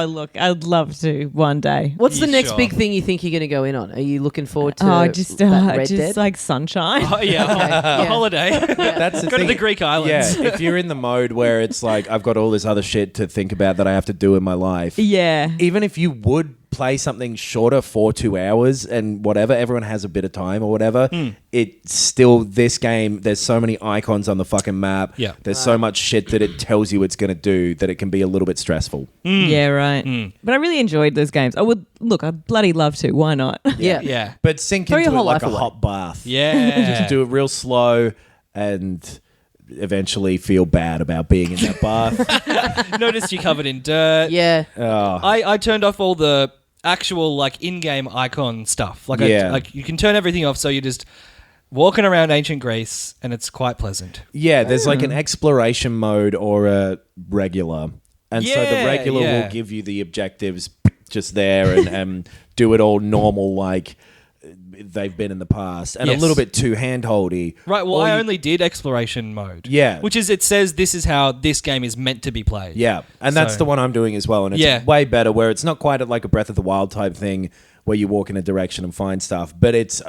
S4: Look, I'd love to one day.
S1: What's the
S2: You
S1: next
S2: sure?
S1: big thing you think you're going to go in on? Are you looking forward to
S4: Just
S1: that Red Dead?
S4: like sunshine.
S2: Oh, yeah.
S1: Yeah.
S2: A holiday.
S3: That's the
S2: Go to
S3: thing.
S2: the Greek islands.
S3: Yeah, if you're in the mode where it's like I've got all this other shit to think about that I have to do in my life,
S4: Yeah.
S3: even if you would play something shorter for 2 hours and whatever, everyone has a bit of time or whatever, it's still this game. There's so many icons on the fucking map.
S2: Yeah.
S3: There's so much shit that it tells you it's going to do that it can be a little bit stressful.
S4: Yeah, right. But I really enjoyed those games. I'd bloody love to. Why not?
S1: Yeah.
S2: Yeah.
S3: But sink
S1: Throw
S3: into
S1: your
S3: it
S1: whole
S3: like
S1: life
S3: a
S1: away.
S3: hot bath.
S2: Yeah.
S3: Just do it real slow and eventually feel bad about being in that bath.
S2: Noticed you covered in dirt.
S1: Yeah.
S3: Oh.
S2: I turned off all the actual like in-game icon stuff. Like
S3: Yeah.
S2: you can turn everything off, so you just walking around ancient Greece, and it's quite pleasant.
S3: Yeah, there's like an exploration mode or a regular. And so the
S2: Yeah,
S3: regular
S2: yeah.
S3: will give you the objectives just there and do it all normal like they've been in the past. And
S2: Yes.
S3: a little bit too handholdy.
S2: Right, well,
S3: Or
S2: I
S3: you-
S2: only did exploration mode.
S3: Yeah.
S2: Which is, it says this is how this game is meant to be played.
S3: Yeah, and that's
S2: So-
S3: the one I'm doing as well. And it's
S2: Yeah.
S3: way better where it's not quite like a Breath of the Wild type thing where you walk in a direction and find stuff, but it's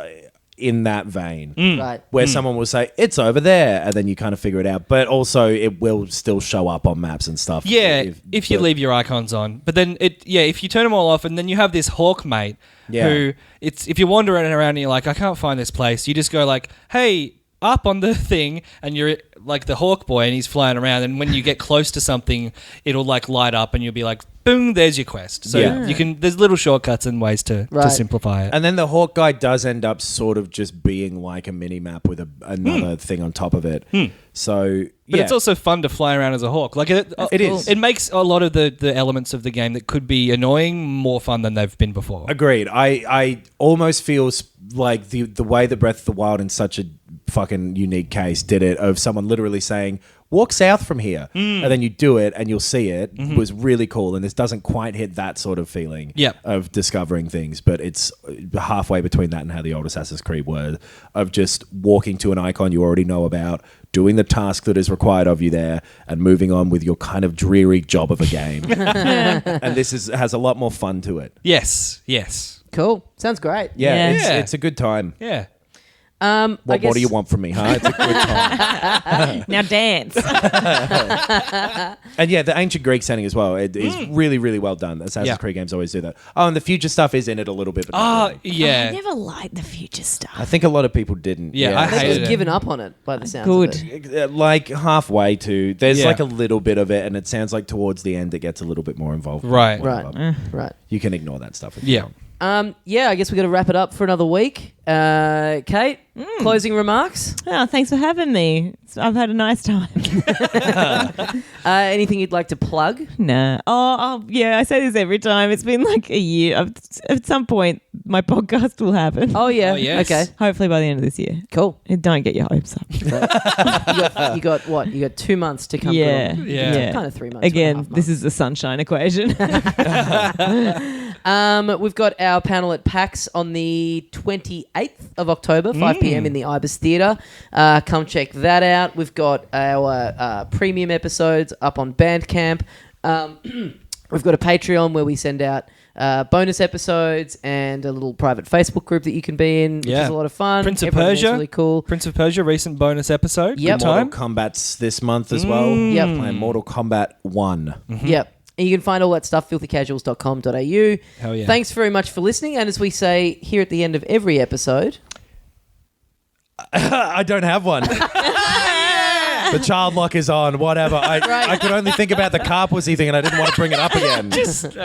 S3: in that vein.
S1: Right.
S3: Where someone will say, it's over there, and then you kind of figure it out. But also, it will still show up on maps and stuff.
S2: Yeah, if you
S3: but-
S2: leave your icons on. But then, if you turn them all off, and then you have this hawk mate
S3: Yeah.
S2: who, if you're wandering around and you're like, I can't find this place, you just go like, hey, up on the thing, and you're like the hawk boy, and he's flying around, and when you get close to something, it'll like light up, and you'll be like, boom, there's your quest. So
S3: Yeah.
S2: there's little shortcuts and ways to
S1: Right.
S2: simplify it.
S3: And then the Hawk guy does end up sort of just being like a mini map with another thing on top of it. So,
S2: But
S3: yeah.
S2: it's also fun to fly around as a hawk. Like it
S3: is.
S2: It makes a lot of the elements of the game that could be annoying more fun than they've been before.
S3: Agreed. I almost feel like the way that Breath of the Wild in such a fucking unique case did it, of someone literally saying, walk south from here, and then you do it and you'll see it, was really cool. And this doesn't quite hit that sort of feeling
S2: Yep.
S3: of discovering things, but it's halfway between that and how the old Assassin's Creed were, of just walking to an icon you already know about, doing the task that is required of you there, and moving on with your kind of dreary job of a game. And this has a lot more fun to it.
S2: Yes.
S1: Cool. Sounds great.
S3: Yeah,
S4: Yeah.
S3: It's a good time.
S2: Yeah.
S1: I
S3: What
S1: guess,
S3: do you want from me, huh? It's a good time.
S4: Now dance.
S3: And yeah, the ancient Greek setting as well. It is really, really well done. Assassin's
S2: Yeah.
S3: Creed games always do that. Oh, and the future stuff is in it a little bit. But not
S2: Oh,
S3: really.
S4: I
S2: yeah.
S4: never liked the future stuff.
S3: I think a lot of people didn't.
S2: Yeah, I
S1: They've
S2: hated
S1: just
S2: it.
S1: given up on it by the sounds
S4: Good.
S1: of it.
S3: Like halfway to. There's
S2: Yeah.
S3: like a little bit of it, and it sounds like towards the end it gets a little bit more involved.
S2: Right.
S3: Whatever.
S1: Right.
S3: You can ignore that stuff. If you
S2: Yeah.
S3: want.
S1: Yeah, I guess we got to wrap it up for another week. Kate, closing remarks?
S4: Oh, thanks for having me. I've had a nice time.
S1: Anything you'd like to plug?
S4: Nah. Yeah, I say this every time. It's been like a year. At some point, my podcast will happen.
S1: Oh, yeah.
S2: Oh, yes.
S1: Okay,
S4: Hopefully by the end of this year.
S1: cool.
S4: Don't get your hopes up.
S1: You got what? You got 2 months to come
S4: Yeah.
S1: through.
S2: Yeah.
S1: Kind of 3 months.
S4: Again, this is the sunshine equation.
S1: We've got our panel at PAX on the 28th of October, 5 p.m. in the Ibis Theatre. Come check that out. We've got our premium episodes up on Bandcamp. We've got a Patreon where we send out bonus episodes and a little private Facebook group that you can be in, which
S2: Yeah.
S1: is a lot of fun.
S2: Prince of
S1: Everyone there's
S2: Persia.
S1: really cool.
S2: Prince of Persia recent bonus episode.
S1: Yep.
S2: Good
S3: Mortal
S2: time.
S3: Kombat's this month as well.
S1: Yep.
S3: Playing Mortal Kombat 1.
S1: Yep. And you can find all that stuff, filthycasuals.com.au.
S2: Hell yeah.
S1: Thanks very much for listening. And as we say here at the end of every episode,
S3: I don't have one. The child lock is on, whatever. I could only think about the car pussy thing and I didn't want to bring it up again.
S2: Just,